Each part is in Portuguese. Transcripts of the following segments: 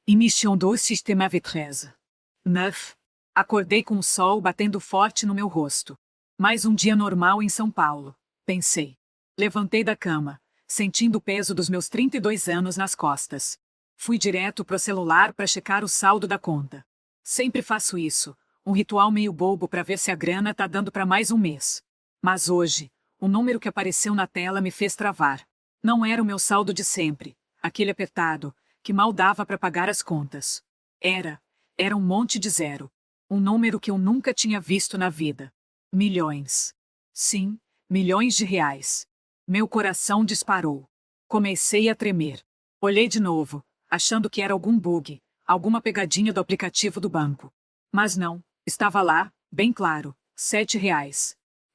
Émission do Système V13. 9. Acordei com o sol batendo forte no meu rosto. Mais um dia normal em São Paulo, pensei. Levantei da cama, sentindo o peso dos meus 32 anos nas costas. Fui direto pro celular para checar o saldo da conta. Sempre faço isso, um ritual meio bobo para ver se a grana tá dando para mais um mês. Mas hoje, o número que apareceu na tela me fez travar. Não era o meu saldo de sempre, aquele apertado, que mal dava para pagar as contas. Era um monte de zero. Um número que eu nunca tinha visto na vida. Milhões. Sim, milhões de reais. Meu coração disparou. Comecei a tremer. Olhei de novo, achando que era algum bug, alguma pegadinha do aplicativo do banco. Mas não, estava lá, bem claro, R$ 7.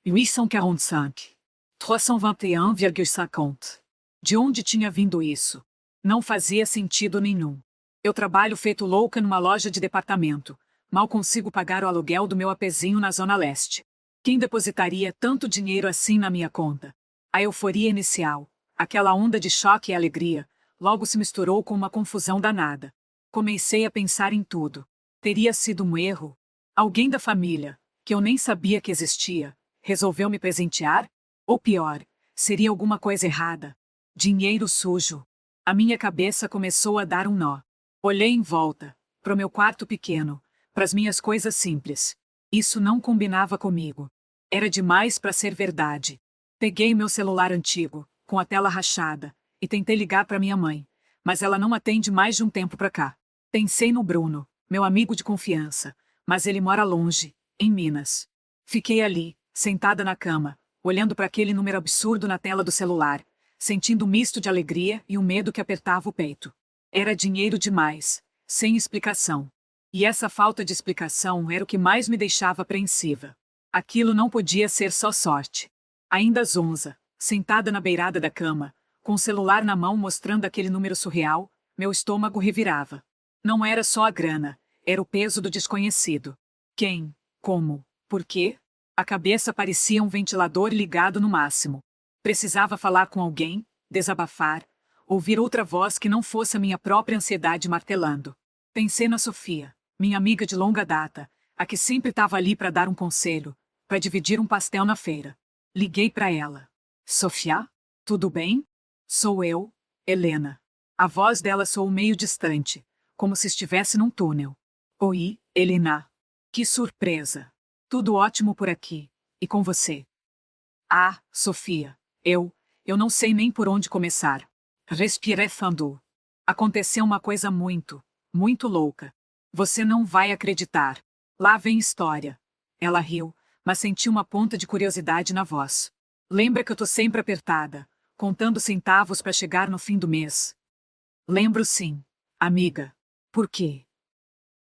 845. 321,50. De onde tinha vindo isso? Não fazia sentido nenhum. Eu trabalho feito louca numa loja de departamento. Mal consigo pagar o aluguel do meu apezinho na Zona Leste. Quem depositaria tanto dinheiro assim na minha conta? A euforia inicial, aquela onda de choque e alegria, logo se misturou com uma confusão danada. Comecei a pensar em tudo. Teria sido um erro? Alguém da família, que eu nem sabia que existia, resolveu me presentear? Ou pior, seria alguma coisa errada? Dinheiro sujo. A minha cabeça começou a dar um nó. Olhei em volta, pro meu quarto pequeno, pras minhas coisas simples. Isso não combinava comigo. Era demais para ser verdade. Peguei meu celular antigo, com a tela rachada, e tentei ligar para minha mãe, mas ela não atende mais de um tempo pra cá. Pensei no Bruno, meu amigo de confiança, mas ele mora longe, em Minas. Fiquei ali, sentada na cama, olhando para aquele número absurdo na tela do celular, sentindo um misto de alegria e um medo que apertava o peito. Era dinheiro demais, sem explicação. E essa falta de explicação era o que mais me deixava apreensiva. Aquilo não podia ser só sorte. Ainda zonza, sentada na beirada da cama, com o celular na mão mostrando aquele número surreal, meu estômago revirava. Não era só a grana, era o peso do desconhecido. Quem? Como? Por quê? A cabeça parecia um ventilador ligado no máximo. Precisava falar com alguém, desabafar, ouvir outra voz que não fosse a minha própria ansiedade martelando. Pensei na Sofia, minha amiga de longa data, a que sempre estava ali para dar um conselho, para dividir um pastel na feira. Liguei para ela. Sofia? Tudo bem? Sou eu, Helena. A voz dela soou meio distante, como se estivesse num túnel. Oi, Helena. Que surpresa. Tudo ótimo por aqui. E com você? Ah, Sofia. Eu não sei nem por onde começar. Respirei fundo. Aconteceu uma coisa muito, muito louca. Você não vai acreditar. Lá vem história. Ela riu, mas senti uma ponta de curiosidade na voz. Lembra que eu tô sempre apertada, contando centavos para chegar no fim do mês? Lembro sim, amiga. Por quê?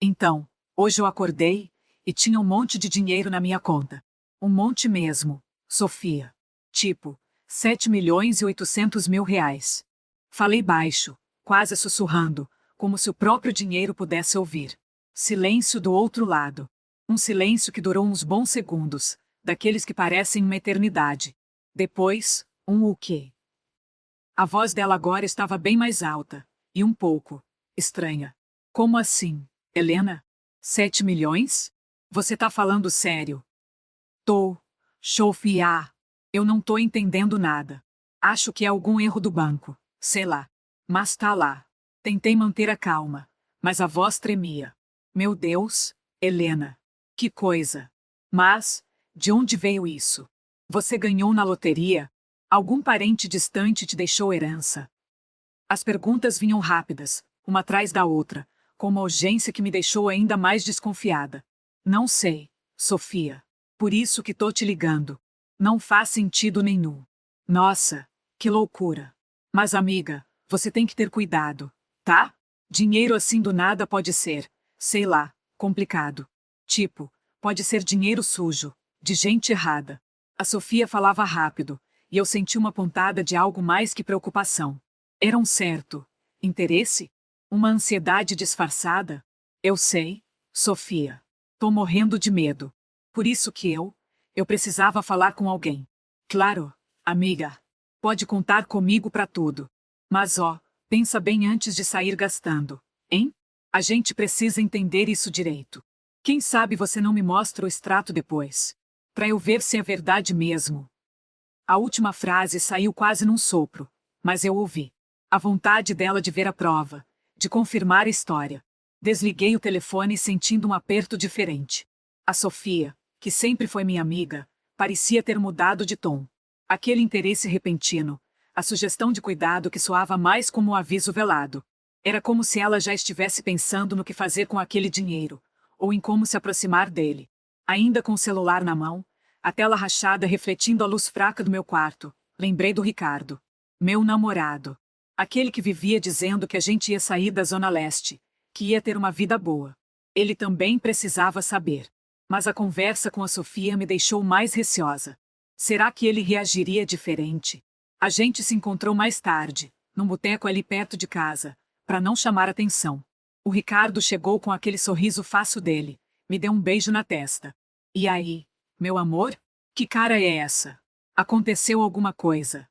Então, hoje eu acordei e tinha um monte de dinheiro na minha conta. Um monte mesmo, Sofia. Tipo, 7.800.000 reais. Falei baixo, quase sussurrando, como se o próprio dinheiro pudesse ouvir. Silêncio do outro lado. Um silêncio que durou uns bons segundos, daqueles que parecem uma eternidade. Depois, um o quê? A voz dela agora estava bem mais alta, e um pouco estranha. Como assim, Helena? 7 milhões? Você tá falando sério? Tô. Sofia. Eu não tô entendendo nada. Acho que é algum erro do banco, sei lá. Mas tá lá. Tentei manter a calma, mas a voz tremia. Meu Deus, Helena. Que coisa. Mas, de onde veio isso? Você ganhou na loteria? Algum parente distante te deixou herança? As perguntas vinham rápidas, uma atrás da outra, com uma urgência que me deixou ainda mais desconfiada. Não sei, Sofia. Por isso que tô te ligando. Não faz sentido nenhum. Nossa, que loucura. Mas, amiga, você tem que ter cuidado, tá? Dinheiro assim do nada pode ser, sei lá, complicado. Tipo, pode ser dinheiro sujo, de gente errada. A Sofia falava rápido, e eu senti uma pontada de algo mais que preocupação. Era um certo interesse? Uma ansiedade disfarçada? Eu sei, Sofia. Tô morrendo de medo. Por isso que eu precisava falar com alguém. Claro, amiga. Pode contar comigo pra tudo. Mas pensa bem antes de sair gastando, hein? A gente precisa entender isso direito. Quem sabe você não me mostra o extrato depois? Para eu ver se é verdade mesmo. A última frase saiu quase num sopro, mas eu ouvi. A vontade dela de ver a prova, de confirmar a história. Desliguei o telefone sentindo um aperto diferente. A Sofia, que sempre foi minha amiga, parecia ter mudado de tom. Aquele interesse repentino, a sugestão de cuidado que soava mais como um aviso velado. Era como se ela já estivesse pensando no que fazer com aquele dinheiro, ou em como se aproximar dele. Ainda com o celular na mão, a tela rachada refletindo a luz fraca do meu quarto, lembrei do Ricardo. Meu namorado. Aquele que vivia dizendo que a gente ia sair da Zona Leste, que ia ter uma vida boa. Ele também precisava saber. Mas a conversa com a Sofia me deixou mais receosa. Será que ele reagiria diferente? A gente se encontrou mais tarde, num boteco ali perto de casa, para não chamar atenção. O Ricardo chegou com aquele sorriso fácil dele, me deu um beijo na testa. E aí, meu amor? Que cara é essa? Aconteceu alguma coisa?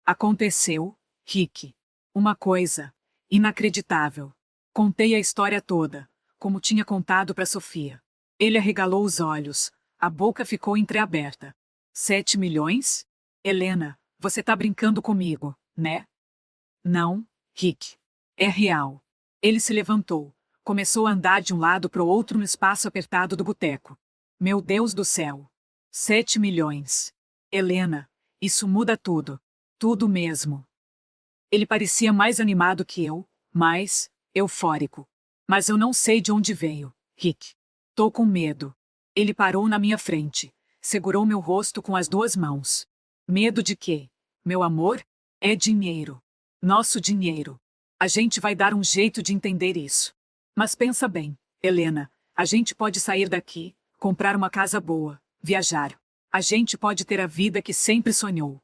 Aconteceu, Rick. Uma coisa inacreditável. Contei a história toda, como tinha contado para Sofia. Ele arregalou os olhos, a boca ficou entreaberta. 7 milhões? Helena, você tá brincando comigo, né? Não, Rick. É real. Ele se levantou, começou a andar de um lado para o outro no espaço apertado do boteco. Meu Deus do céu! 7 milhões. Helena, isso muda tudo. Tudo mesmo. Ele parecia mais animado que eu, mais eufórico. Mas eu não sei de onde veio, Rick. Tô com medo. Ele parou na minha frente, segurou meu rosto com as 2 mãos. Medo de quê? Meu amor? É dinheiro. Nosso dinheiro. A gente vai dar um jeito de entender isso. Mas pensa bem, Helena, a gente pode sair daqui, comprar uma casa boa, viajar. A gente pode ter a vida que sempre sonhou.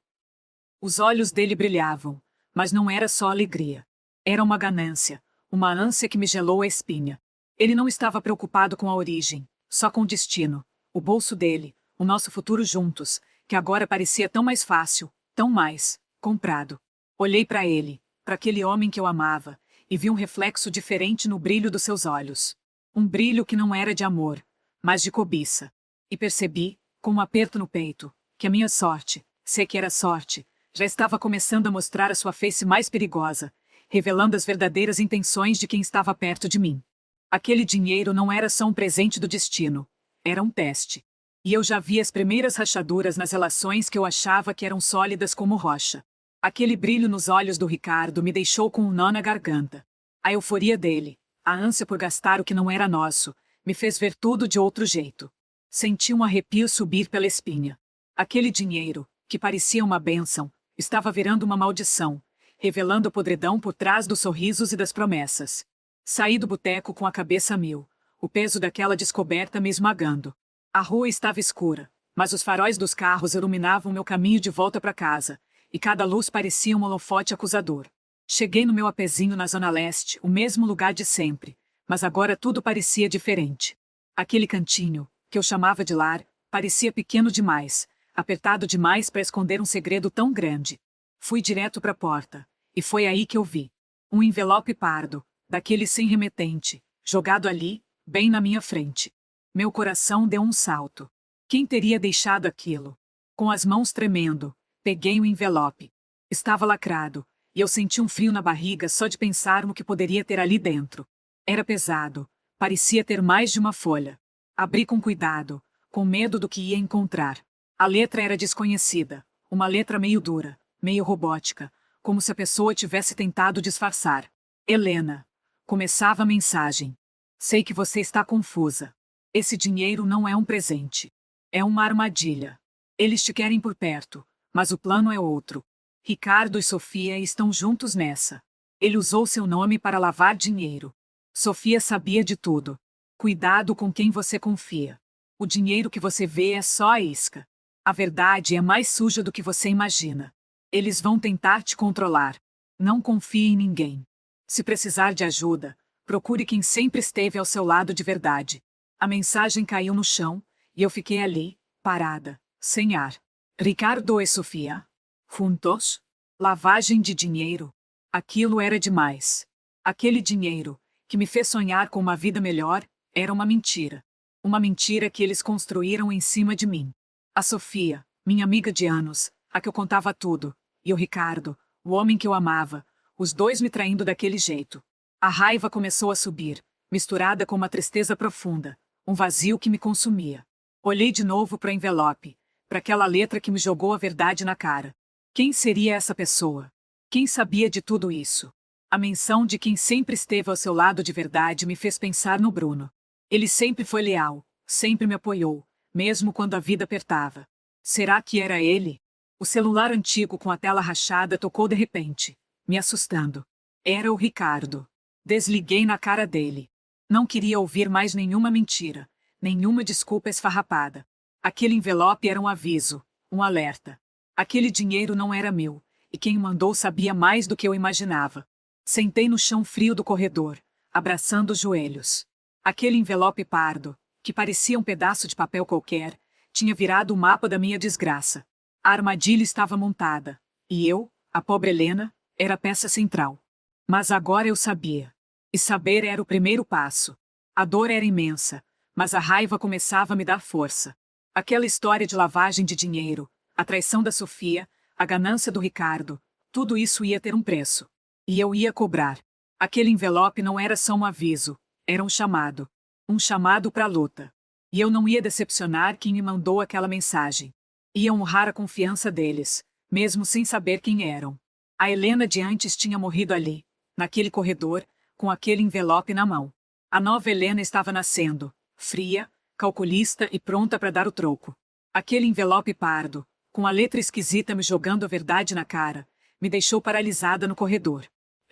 Os olhos dele brilhavam, mas não era só alegria. Era uma ganância, uma ânsia que me gelou a espinha. Ele não estava preocupado com a origem, só com o destino, o bolso dele, o nosso futuro juntos, que agora parecia tão mais fácil, tão mais comprado. Olhei para ele, para aquele homem que eu amava, e vi um reflexo diferente no brilho dos seus olhos. Um brilho que não era de amor, mas de cobiça. E percebi, com um aperto no peito, que a minha sorte, sei que era sorte, já estava começando a mostrar a sua face mais perigosa, revelando as verdadeiras intenções de quem estava perto de mim. Aquele dinheiro não era só um presente do destino, era um teste. E eu já vi as primeiras rachaduras nas relações que eu achava que eram sólidas como rocha. Aquele brilho nos olhos do Ricardo me deixou com um nó na garganta. A euforia dele, a ânsia por gastar o que não era nosso, me fez ver tudo de outro jeito. Senti um arrepio subir pela espinha. Aquele dinheiro, que parecia uma bênção, estava virando uma maldição, revelando a podridão por trás dos sorrisos e das promessas. Saí do boteco com a cabeça a mil, o peso daquela descoberta me esmagando. A rua estava escura, mas os faróis dos carros iluminavam meu caminho de volta para casa, e cada luz parecia um holofote acusador. Cheguei no meu apezinho na Zona Leste, o mesmo lugar de sempre, mas agora tudo parecia diferente. Aquele cantinho, que eu chamava de lar, parecia pequeno demais, apertado demais para esconder um segredo tão grande. Fui direto para a porta, e foi aí que eu vi um envelope pardo, daquele sem remetente, jogado ali, bem na minha frente. Meu coração deu um salto. Quem teria deixado aquilo? Com as mãos tremendo, peguei o envelope. Estava lacrado, e eu senti um frio na barriga só de pensar no que poderia ter ali dentro. Era pesado, parecia ter mais de uma folha. Abri com cuidado, com medo do que ia encontrar. A letra era desconhecida, uma letra meio dura, meio robótica, como se a pessoa tivesse tentado disfarçar. Helena. Começava a mensagem. Sei que você está confusa. Esse dinheiro não é um presente. É uma armadilha. Eles te querem por perto, mas o plano é outro. Ricardo e Sofia estão juntos nessa. Ele usou seu nome para lavar dinheiro. Sofia sabia de tudo. Cuidado com quem você confia. O dinheiro que você vê é só a isca. A verdade é mais suja do que você imagina. Eles vão tentar te controlar. Não confie em ninguém. Se precisar de ajuda, procure quem sempre esteve ao seu lado de verdade. A mensagem caiu no chão, e eu fiquei ali, parada, sem ar. Ricardo e Sofia. Juntos? Lavagem de dinheiro. Aquilo era demais. Aquele dinheiro, que me fez sonhar com uma vida melhor, era uma mentira. Uma mentira que eles construíram em cima de mim. A Sofia, minha amiga de anos, a que eu contava tudo, e o Ricardo, o homem que eu amava, os dois me traindo daquele jeito. A raiva começou a subir, misturada com uma tristeza profunda, um vazio que me consumia. Olhei de novo para o envelope, para aquela letra que me jogou a verdade na cara. Quem seria essa pessoa? Quem sabia de tudo isso? A menção de quem sempre esteve ao seu lado de verdade me fez pensar no Bruno. Ele sempre foi leal, sempre me apoiou, mesmo quando a vida apertava. Será que era ele? O celular antigo com a tela rachada tocou de repente, me assustando. Era o Ricardo. Desliguei na cara dele. Não queria ouvir mais nenhuma mentira, nenhuma desculpa esfarrapada. Aquele envelope era um aviso, um alerta. Aquele dinheiro não era meu, e quem o mandou sabia mais do que eu imaginava. Sentei no chão frio do corredor, abraçando os joelhos. Aquele envelope pardo, que parecia um pedaço de papel qualquer, tinha virado o mapa da minha desgraça. A armadilha estava montada, e eu, a pobre Helena, era a peça central. Mas agora eu sabia. E saber era o primeiro passo. A dor era imensa, mas a raiva começava a me dar força. Aquela história de lavagem de dinheiro, a traição da Sofia, a ganância do Ricardo, tudo isso ia ter um preço. E eu ia cobrar. Aquele envelope não era só um aviso, era um chamado. Um chamado para a luta. E eu não ia decepcionar quem me mandou aquela mensagem. Ia honrar a confiança deles, mesmo sem saber quem eram. A Helena de antes tinha morrido ali, naquele corredor, com aquele envelope na mão. A nova Helena estava nascendo, fria, calculista e pronta para dar o troco. Aquele envelope pardo, com a letra esquisita me jogando a verdade na cara, me deixou paralisada no corredor.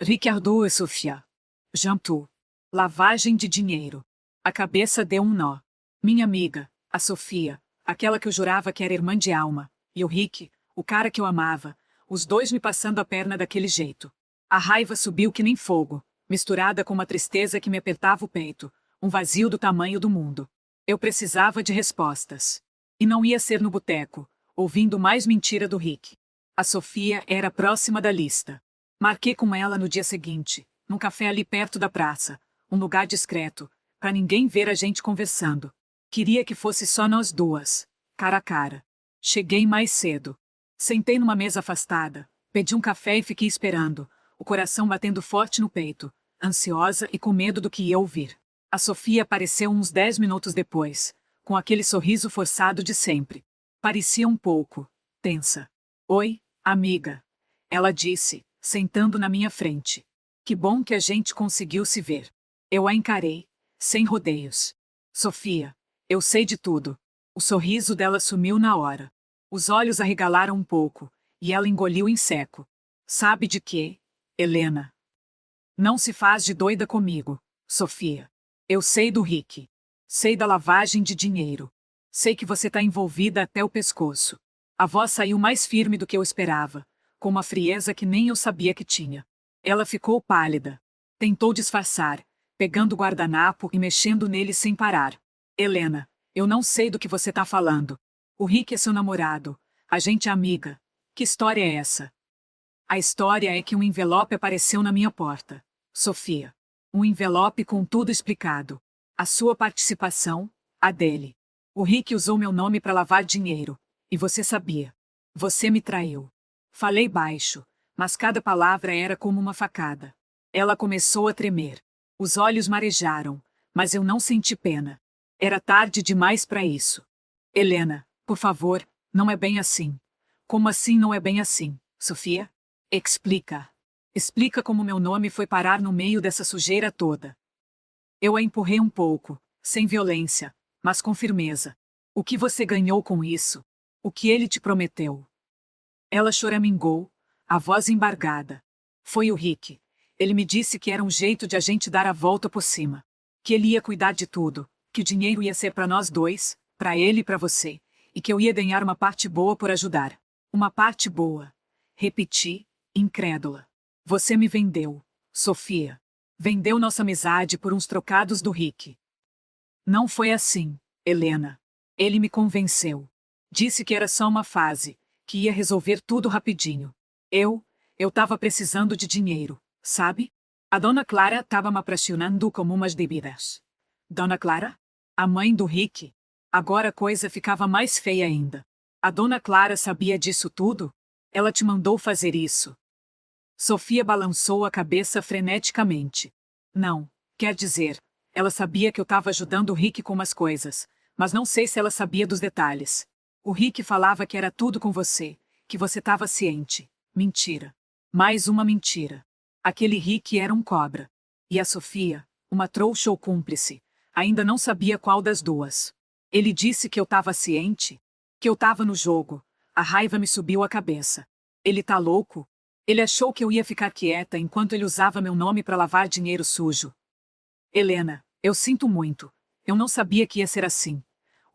Ricardo e Sofia. Jantou. Lavagem de dinheiro. A cabeça deu um nó. Minha amiga, a Sofia, aquela que eu jurava que era irmã de alma, e o Rick, o cara que eu amava, os dois me passando a perna daquele jeito. A raiva subiu que nem fogo, misturada com uma tristeza que me apertava o peito, um vazio do tamanho do mundo. Eu precisava de respostas. E não ia ser no boteco, ouvindo mais mentira do Rick. A Sofia era próxima da lista. Marquei com ela no dia seguinte, num café ali perto da praça, um lugar discreto, para ninguém ver a gente conversando. Queria que fosse só nós duas, cara a cara. Cheguei mais cedo. Sentei numa mesa afastada, pedi um café e fiquei esperando, o coração batendo forte no peito, ansiosa e com medo do que ia ouvir. A Sofia apareceu uns 10 minutos depois, com aquele sorriso forçado de sempre. Parecia um pouco tensa. Oi, amiga. Ela disse, sentando na minha frente. Que bom que a gente conseguiu se ver. Eu a encarei, sem rodeios. Sofia, eu sei de tudo. O sorriso dela sumiu na hora. Os olhos arregalaram um pouco, e ela engoliu em seco. Sabe de quê, Helena? Não se faz de doida comigo, Sofia. Eu sei do Rick. Sei da lavagem de dinheiro. Sei que você está envolvida até o pescoço. A voz saiu mais firme do que eu esperava, com uma frieza que nem eu sabia que tinha. Ela ficou pálida. Tentou disfarçar, pegando o guardanapo e mexendo nele sem parar. Helena, eu não sei do que você está falando. O Rick é seu namorado. A gente é amiga. Que história é essa? A história é que um envelope apareceu na minha porta. Sofia. Um envelope com tudo explicado. A sua participação, a dele. O Rick usou meu nome para lavar dinheiro. E você sabia. Você me traiu. Falei baixo, mas cada palavra era como uma facada. Ela começou a tremer. Os olhos marejaram, mas eu não senti pena. Era tarde demais para isso. Helena, por favor, não é bem assim. Como assim não é bem assim, Sofia? Explica. Explica como meu nome foi parar no meio dessa sujeira toda. Eu a empurrei um pouco, sem violência, mas com firmeza. O que você ganhou com isso? O que ele te prometeu? Ela choramingou, a voz embargada. Foi o Rick. Ele me disse que era um jeito de a gente dar a volta por cima. Que ele ia cuidar de tudo, que o dinheiro ia ser para nós dois, para ele e para você, e que eu ia ganhar uma parte boa por ajudar. Uma parte boa. Repeti, incrédula. Você me vendeu, Sofia. Vendeu nossa amizade por uns trocados do Rick. Não foi assim, Helena. Ele me convenceu. Disse que era só uma fase, que ia resolver tudo rapidinho. Eu tava precisando de dinheiro, sabe? A Dona Clara estava me pressionando como umas dívidas. Dona Clara? A mãe do Rick? Agora a coisa ficava mais feia ainda. A Dona Clara sabia disso tudo? Ela te mandou fazer isso. Sofia balançou a cabeça freneticamente. Não, quer dizer, ela sabia que eu estava ajudando o Rick com umas coisas, mas não sei se ela sabia dos detalhes. O Rick falava que era tudo com você, que você estava ciente. Mentira. Mais uma mentira. Aquele Rick era um cobra. E a Sofia, uma trouxa ou cúmplice, ainda não sabia qual das duas. Ele disse que eu estava ciente, que eu estava no jogo. A raiva me subiu à cabeça. Ele tá louco? Ele achou que eu ia ficar quieta enquanto ele usava meu nome para lavar dinheiro sujo. Helena, eu sinto muito. Eu não sabia que ia ser assim.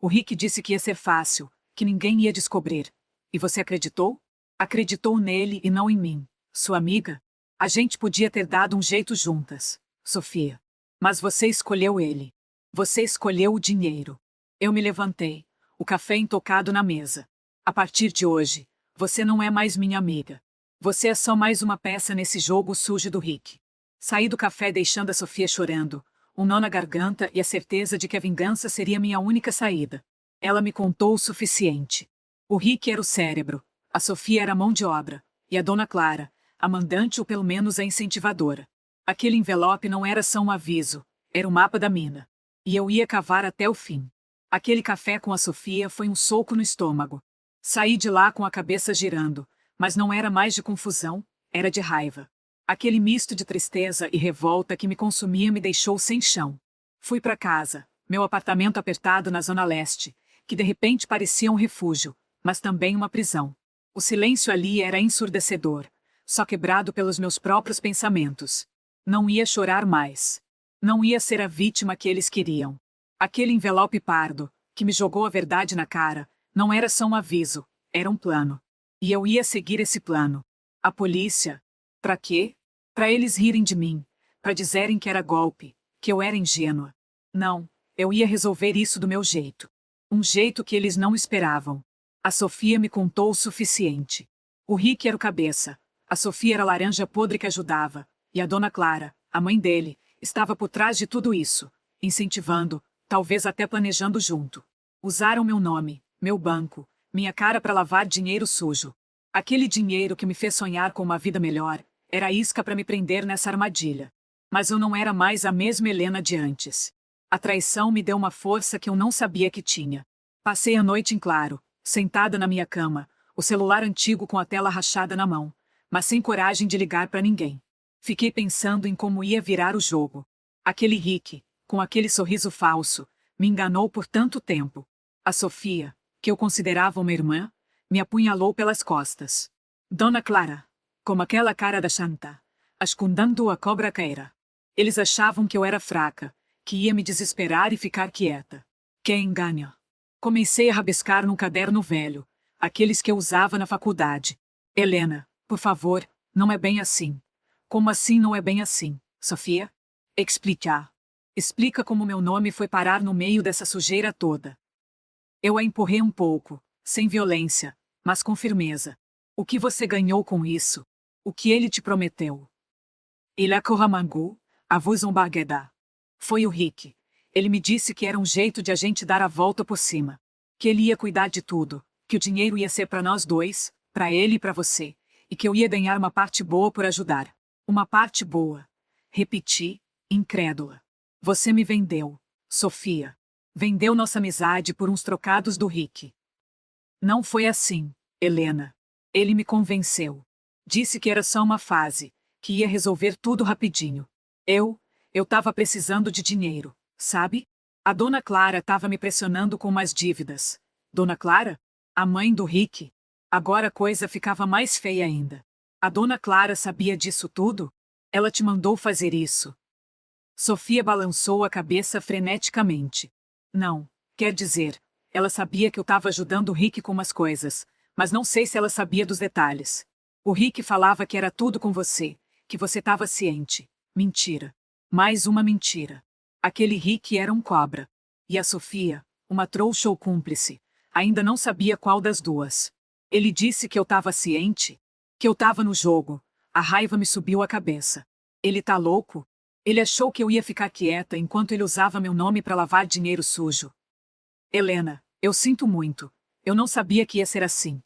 O Rick disse que ia ser fácil, que ninguém ia descobrir. E você acreditou? Acreditou nele e não em mim, sua amiga? A gente podia ter dado um jeito juntas, Sofia. Mas você escolheu ele. Você escolheu o dinheiro. Eu me levantei, o café intocado na mesa. A partir de hoje, você não é mais minha amiga. Você é só mais uma peça nesse jogo sujo do Rick. Saí do café deixando a Sofia chorando, um nó na garganta e a certeza de que a vingança seria minha única saída. Ela me contou o suficiente. O Rick era o cérebro, a Sofia era a mão de obra, e a Dona Clara, a mandante ou pelo menos a incentivadora. Aquele envelope não era só um aviso, era o mapa da mina. E eu ia cavar até o fim. Aquele café com a Sofia foi um soco no estômago. Saí de lá com a cabeça girando, mas não era mais de confusão, era de raiva. Aquele misto de tristeza e revolta que me consumia me deixou sem chão. Fui para casa, meu apartamento apertado na Zona Leste, que de repente parecia um refúgio, mas também uma prisão. O silêncio ali era ensurdecedor, só quebrado pelos meus próprios pensamentos. Não ia chorar mais. Não ia ser a vítima que eles queriam. Aquele envelope pardo, que me jogou a verdade na cara, não era só um aviso, era um plano. E eu ia seguir esse plano. A polícia? Pra quê? Pra eles rirem de mim, pra dizerem que era golpe, que eu era ingênua. Não, eu ia resolver isso do meu jeito. Um jeito que eles não esperavam. A Sofia me contou o suficiente. O Rick era o cabeça, a Sofia era a laranja podre que ajudava, e a Dona Clara, a mãe dele, estava por trás de tudo isso, incentivando, talvez até planejando junto. Usaram meu nome, meu banco, minha cara para lavar dinheiro sujo. Aquele dinheiro que me fez sonhar com uma vida melhor, era a isca para me prender nessa armadilha. Mas eu não era mais a mesma Helena de antes. A traição me deu uma força que eu não sabia que tinha. Passei a noite em claro, sentada na minha cama, o celular antigo com a tela rachada na mão, mas sem coragem de ligar para ninguém. Fiquei pensando em como ia virar o jogo. Aquele Rick, com aquele sorriso falso, me enganou por tanto tempo. A Sofia, que eu considerava uma irmã, me apunhalou pelas costas. Dona Clara, como aquela cara da Chanta, escondendo a cobra caíra. Eles achavam que eu era fraca, que ia me desesperar e ficar quieta. Que engano. Comecei a rabiscar num caderno velho, aqueles que eu usava na faculdade. Helena, por favor, não é bem assim. Como assim não é bem assim, Sofia? Explica. Explica como meu nome foi parar no meio dessa sujeira toda. Eu a empurrei um pouco, sem violência, mas com firmeza. O que você ganhou com isso? O que ele te prometeu? Il a Koramangu, a vous embargueda. Foi o Rick. Ele me disse que era um jeito de a gente dar a volta por cima. Que ele ia cuidar de tudo, que o dinheiro ia ser para nós dois, para ele e para você, e que eu ia ganhar uma parte boa por ajudar. Uma parte boa. Repeti, incrédula. Você me vendeu, Sofia. Vendeu nossa amizade por uns trocados do Rick. Não foi assim, Helena. Ele me convenceu. Disse que era só uma fase, que ia resolver tudo rapidinho. Eu tava precisando de dinheiro, sabe? A Dona Clara tava me pressionando com umas dívidas. Dona Clara? A mãe do Rick. Agora a coisa ficava mais feia ainda. A Dona Clara sabia disso tudo? Ela te mandou fazer isso. Sofia balançou a cabeça freneticamente. Não, quer dizer, ela sabia que eu estava ajudando o Rick com umas coisas, mas não sei se ela sabia dos detalhes. O Rick falava que era tudo com você, que você estava ciente. Mentira. Mais uma mentira. Aquele Rick era um cobra. E a Sofia, uma trouxa ou cúmplice, ainda não sabia qual das duas. Ele disse que eu estava ciente, que eu estava no jogo. A raiva me subiu à cabeça. Ele tá louco? Ele achou que eu ia ficar quieta enquanto ele usava meu nome para lavar dinheiro sujo. Helena, eu sinto muito. Eu não sabia que ia ser assim.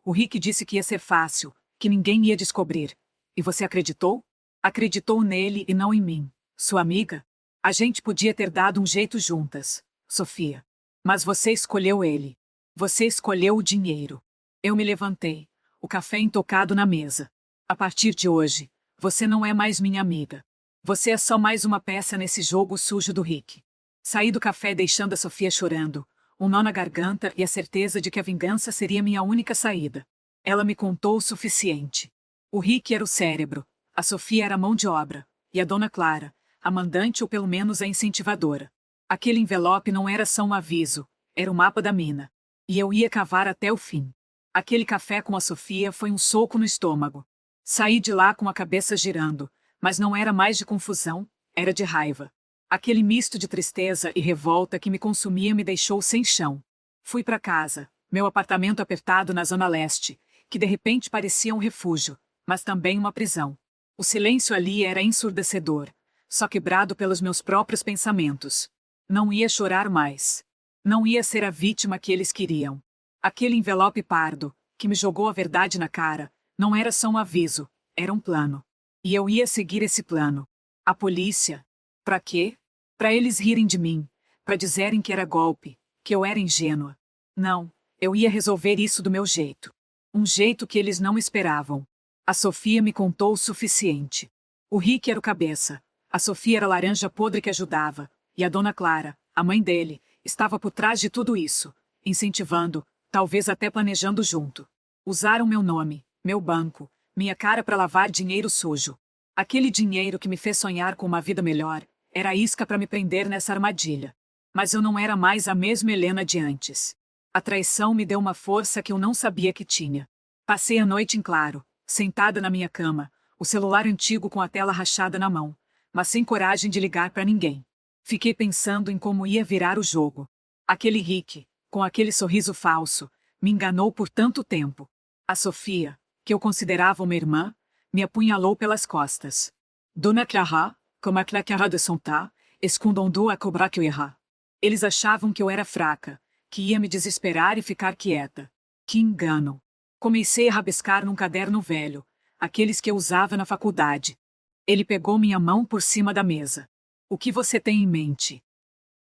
O Rick disse que ia ser fácil, que ninguém ia descobrir. E você acreditou? Acreditou nele e não em mim, sua amiga? A gente podia ter dado um jeito juntas, Sofia. Mas você escolheu ele. Você escolheu o dinheiro. Eu me levantei, o café intocado na mesa. A partir de hoje, você não é mais minha amiga. Você é só mais uma peça nesse jogo sujo do Rick. Saí do café deixando a Sofia chorando, um nó na garganta e a certeza de que a vingança seria minha única saída. Ela me contou o suficiente. O Rick era o cérebro, a Sofia era a mão de obra, e a Dona Clara, a mandante ou pelo menos a incentivadora. Aquele envelope não era só um aviso, era o mapa da mina. E eu ia cavar até o fim. Aquele café com a Sofia foi um soco no estômago. Saí de lá com a cabeça girando, mas não era mais de confusão, era de raiva. Aquele misto de tristeza e revolta que me consumia me deixou sem chão. Fui para casa, meu apartamento apertado na Zona Leste, que de repente parecia um refúgio, mas também uma prisão. O silêncio ali era ensurdecedor, só quebrado pelos meus próprios pensamentos. Não ia chorar mais. Não ia ser a vítima que eles queriam. Aquele envelope pardo, que me jogou a verdade na cara, não era só um aviso, era um plano. E eu ia seguir esse plano. A polícia. Pra quê? Pra eles rirem de mim. Pra dizerem que era golpe, que eu era ingênua. Não, eu ia resolver isso do meu jeito. Um jeito que eles não esperavam. A Sofia me contou o suficiente. O Rick era o cabeça. A Sofia era a laranja podre que ajudava. E a Dona Clara, a mãe dele, estava por trás de tudo isso, incentivando, talvez até planejando junto. Usaram meu nome, meu banco, minha cara para lavar dinheiro sujo. Aquele dinheiro que me fez sonhar com uma vida melhor, era a isca para me prender nessa armadilha. Mas eu não era mais a mesma Helena de antes. A traição me deu uma força que eu não sabia que tinha. Passei a noite em claro, sentada na minha cama, o celular antigo com a tela rachada na mão, mas sem coragem de ligar para ninguém. Fiquei pensando em como ia virar o jogo. Aquele Rick, com aquele sorriso falso, me enganou por tanto tempo. A Sofia, que eu considerava uma irmã, me apunhalou pelas costas. Dona Clara, comme a Clara de Sonta, escondendo a cobra que eu erra. Eles achavam que eu era fraca, que ia me desesperar e ficar quieta. Que engano! Comecei a rabiscar num caderno velho, aqueles que eu usava na faculdade. Ele pegou minha mão por cima da mesa. O que você tem em mente?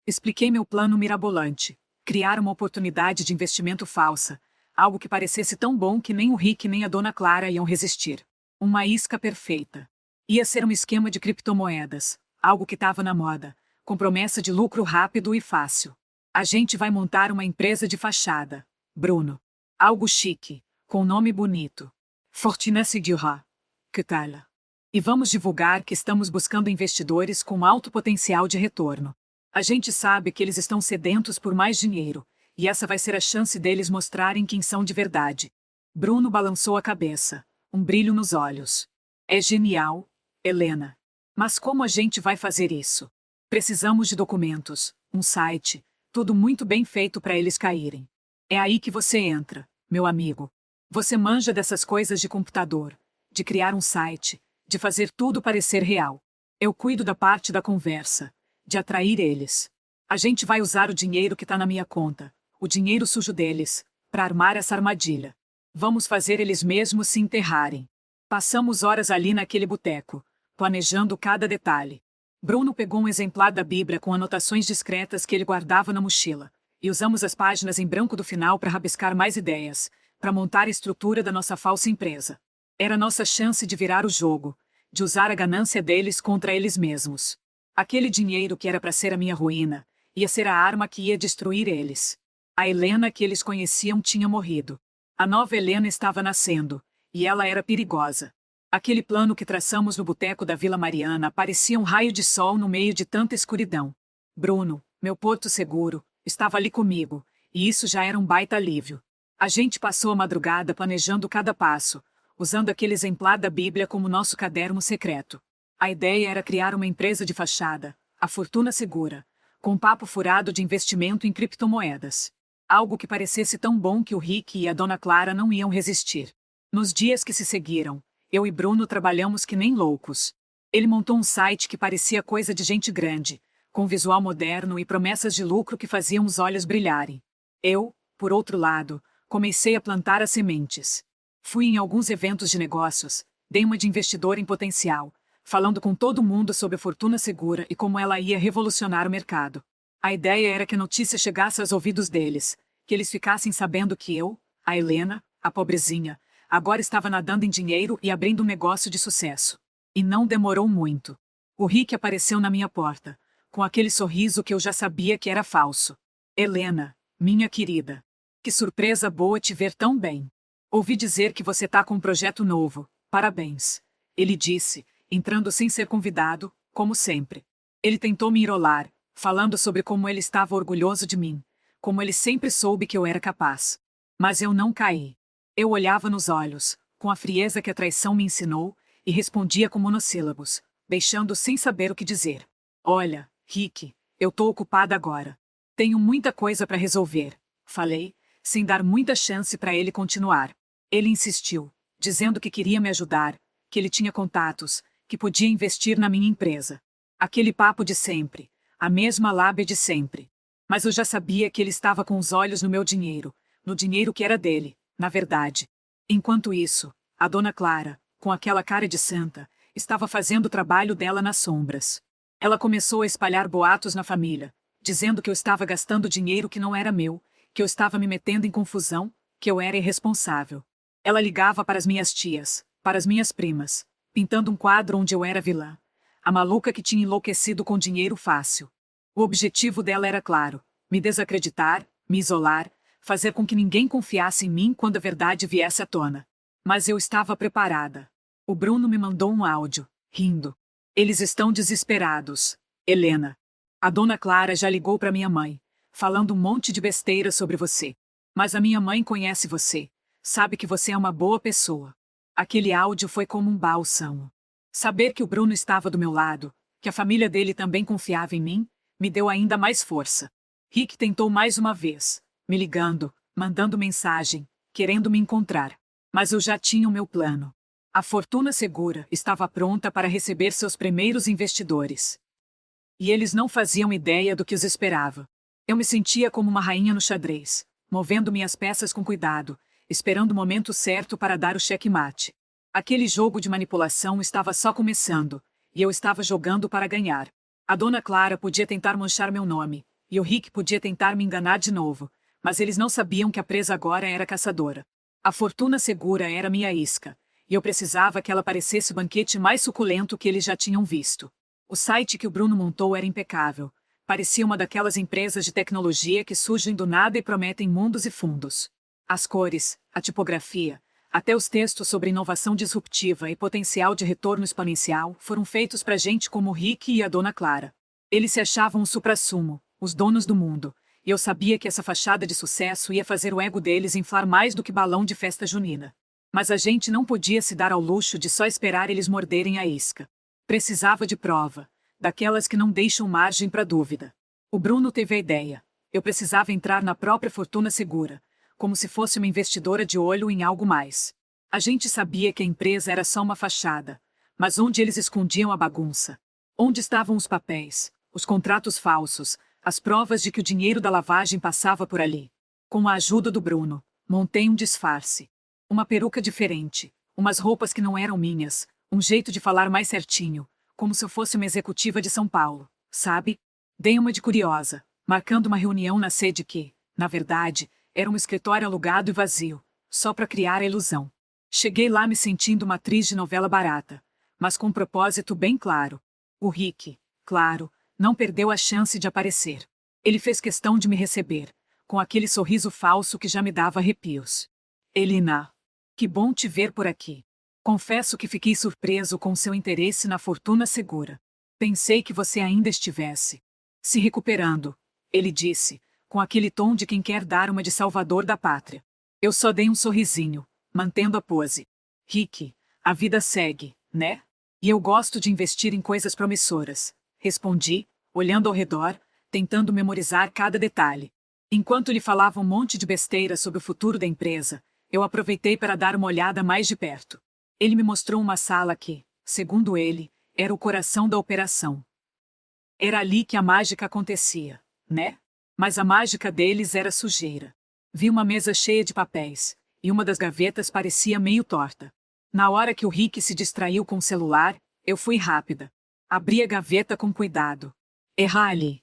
Expliquei meu plano mirabolante. Criar uma oportunidade de investimento falsa. Algo que parecesse tão bom que nem o Rick nem a Dona Clara iam resistir. Uma isca perfeita. Ia ser um esquema de criptomoedas. Algo que estava na moda. Com promessa de lucro rápido e fácil. A gente vai montar uma empresa de fachada. Bruno. Algo chique. Com nome bonito. Fortuna Segura. Que tal? E vamos divulgar que estamos buscando investidores com alto potencial de retorno. A gente sabe que eles estão sedentos por mais dinheiro, e essa vai ser a chance deles mostrarem quem são de verdade. Bruno balançou a cabeça, um brilho nos olhos. É genial, Helena. Mas como a gente vai fazer isso? Precisamos de documentos, um site, tudo muito bem feito para eles caírem. É aí que você entra, meu amigo. Você manja dessas coisas de computador, de criar um site, de fazer tudo parecer real. Eu cuido da parte da conversa, de atrair eles. A gente vai usar o dinheiro que está na minha conta, o dinheiro sujo deles, para armar essa armadilha. Vamos fazer eles mesmos se enterrarem. Passamos horas ali naquele boteco, planejando cada detalhe. Bruno pegou um exemplar da Bíblia com anotações discretas que ele guardava na mochila, e usamos as páginas em branco do final para rabiscar mais ideias, para montar a estrutura da nossa falsa empresa. Era nossa chance de virar o jogo, de usar a ganância deles contra eles mesmos. Aquele dinheiro que era para ser a minha ruína, ia ser a arma que ia destruir eles. A Helena que eles conheciam tinha morrido. A nova Helena estava nascendo, e ela era perigosa. Aquele plano que traçamos no boteco da Vila Mariana parecia um raio de sol no meio de tanta escuridão. Bruno, meu porto seguro, estava ali comigo, e isso já era um baita alívio. A gente passou a madrugada planejando cada passo, usando aquele exemplar da Bíblia como nosso caderno secreto. A ideia era criar uma empresa de fachada, a Fortuna Segura, com um papo furado de investimento em criptomoedas. Algo que parecesse tão bom que o Rick e a Dona Clara não iam resistir. Nos dias que se seguiram, eu e Bruno trabalhamos que nem loucos. Ele montou um site que parecia coisa de gente grande, com visual moderno e promessas de lucro que faziam os olhos brilharem. Eu, por outro lado, comecei a plantar as sementes. Fui em alguns eventos de negócios, dei uma de investidor em potencial, falando com todo mundo sobre a Fortuna Segura e como ela ia revolucionar o mercado. A ideia era que a notícia chegasse aos ouvidos deles, que eles ficassem sabendo que eu, a Helena, a pobrezinha, agora estava nadando em dinheiro e abrindo um negócio de sucesso. E não demorou muito. O Rick apareceu na minha porta, com aquele sorriso que eu já sabia que era falso. Helena, minha querida. Que surpresa boa te ver tão bem. Ouvi dizer que você tá com um projeto novo. Parabéns. Ele disse, entrando sem ser convidado, como sempre. Ele tentou me enrolar, falando sobre como ele estava orgulhoso de mim, como ele sempre soube que eu era capaz. Mas eu não caí. Eu olhava nos olhos, com a frieza que a traição me ensinou, e respondia com monossílabos, deixando sem saber o que dizer. Olha, Rick, eu tô ocupada agora. Tenho muita coisa para resolver, falei, sem dar muita chance para ele continuar. Ele insistiu, dizendo que queria me ajudar, que ele tinha contatos, que podia investir na minha empresa. Aquele papo de sempre, a mesma lábia de sempre. Mas eu já sabia que ele estava com os olhos no meu dinheiro, no dinheiro que era dele, na verdade. Enquanto isso, a dona Clara, com aquela cara de santa, estava fazendo o trabalho dela nas sombras. Ela começou a espalhar boatos na família, dizendo que eu estava gastando dinheiro que não era meu, que eu estava me metendo em confusão, que eu era irresponsável. Ela ligava para as minhas tias, para as minhas primas, pintando um quadro onde eu era vilã, a maluca que tinha enlouquecido com dinheiro fácil. O objetivo dela era claro, me desacreditar, me isolar, fazer com que ninguém confiasse em mim quando a verdade viesse à tona. Mas eu estava preparada. O Bruno me mandou um áudio, rindo. Eles estão desesperados. Helena. A dona Clara já ligou para minha mãe, falando um monte de besteira sobre você. Mas a minha mãe conhece você. Sabe que você é uma boa pessoa. Aquele áudio foi como um bálsamo. Saber que o Bruno estava do meu lado, que a família dele também confiava em mim, me deu ainda mais força. Rick tentou mais uma vez, me ligando, mandando mensagem, querendo me encontrar. Mas eu já tinha o meu plano. A Fortuna Segura estava pronta para receber seus primeiros investidores. E eles não faziam ideia do que os esperava. Eu me sentia como uma rainha no xadrez, movendo minhas peças com cuidado, esperando o momento certo para dar o checkmate. Aquele jogo de manipulação estava só começando, e eu estava jogando para ganhar. A dona Clara podia tentar manchar meu nome, e o Rick podia tentar me enganar de novo, mas eles não sabiam que a presa agora era caçadora. A Fortuna Segura era minha isca, e eu precisava que ela parecesse o banquete mais suculento que eles já tinham visto. O site que o Bruno montou era impecável. Parecia uma daquelas empresas de tecnologia que surgem do nada e prometem mundos e fundos. As cores, a tipografia, até os textos sobre inovação disruptiva e potencial de retorno exponencial foram feitos para gente como o Rick e a dona Clara. Eles se achavam o suprassumo, os donos do mundo, e eu sabia que essa fachada de sucesso ia fazer o ego deles inflar mais do que balão de festa junina. Mas a gente não podia se dar ao luxo de só esperar eles morderem a isca. Precisava de prova, daquelas que não deixam margem para dúvida. O Bruno teve a ideia. Eu precisava entrar na própria Fortuna Segura, como se fosse uma investidora de olho em algo mais. A gente sabia que a empresa era só uma fachada, mas onde eles escondiam a bagunça? Onde estavam os papéis, os contratos falsos, as provas de que o dinheiro da lavagem passava por ali? Com a ajuda do Bruno, montei um disfarce. Uma peruca diferente, umas roupas que não eram minhas, um jeito de falar mais certinho, como se eu fosse uma executiva de São Paulo, sabe? Dei uma de curiosa, marcando uma reunião na sede que, na verdade, era um escritório alugado e vazio, só para criar a ilusão. Cheguei lá me sentindo uma atriz de novela barata, mas com um propósito bem claro. O Rick, claro, não perdeu a chance de aparecer. Ele fez questão de me receber, com aquele sorriso falso que já me dava arrepios. Helena, que bom te ver por aqui. Confesso que fiquei surpreso com seu interesse na Fortuna Segura. Pensei que você ainda estivesse se recuperando, ele disse, com aquele tom de quem quer dar uma de salvador da pátria. Eu só dei um sorrisinho, mantendo a pose. Rick, a vida segue, né? E eu gosto de investir em coisas promissoras, respondi, olhando ao redor, tentando memorizar cada detalhe. Enquanto lhe falava um monte de besteira sobre o futuro da empresa, eu aproveitei para dar uma olhada mais de perto. Ele me mostrou uma sala que, segundo ele, Era o coração da operação. Era ali que a mágica acontecia, né? Mas a mágica deles era sujeira. Vi uma mesa cheia de papéis, e uma das gavetas parecia meio torta. Na hora que o Rick se distraiu com o celular, eu fui rápida. Abri a gaveta com cuidado. Errar ali.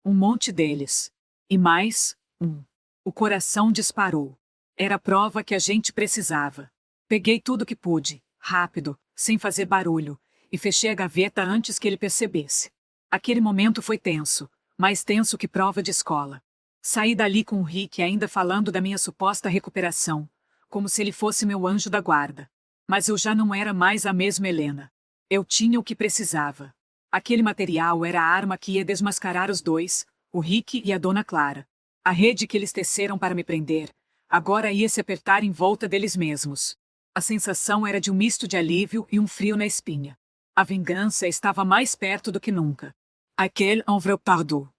Um monte deles. E mais, um. O coração disparou. Era a prova que a gente precisava. Peguei tudo que pude, rápido, sem fazer barulho, e fechei a gaveta antes que ele percebesse. Aquele momento foi tenso, mais tenso que prova de escola. Saí dali com o Rick ainda falando da minha suposta recuperação, como se ele fosse meu anjo da guarda. Mas eu já não era mais a mesma Helena. Eu tinha o que precisava. Aquele material era a arma que ia desmascarar os dois, o Rick e a Dona Clara. A rede que eles teceram para me prender, agora ia se apertar em volta deles mesmos. A sensação era de um misto de alívio e um frio na espinha. A vingança estava mais perto do que nunca. Aquele envre pardon.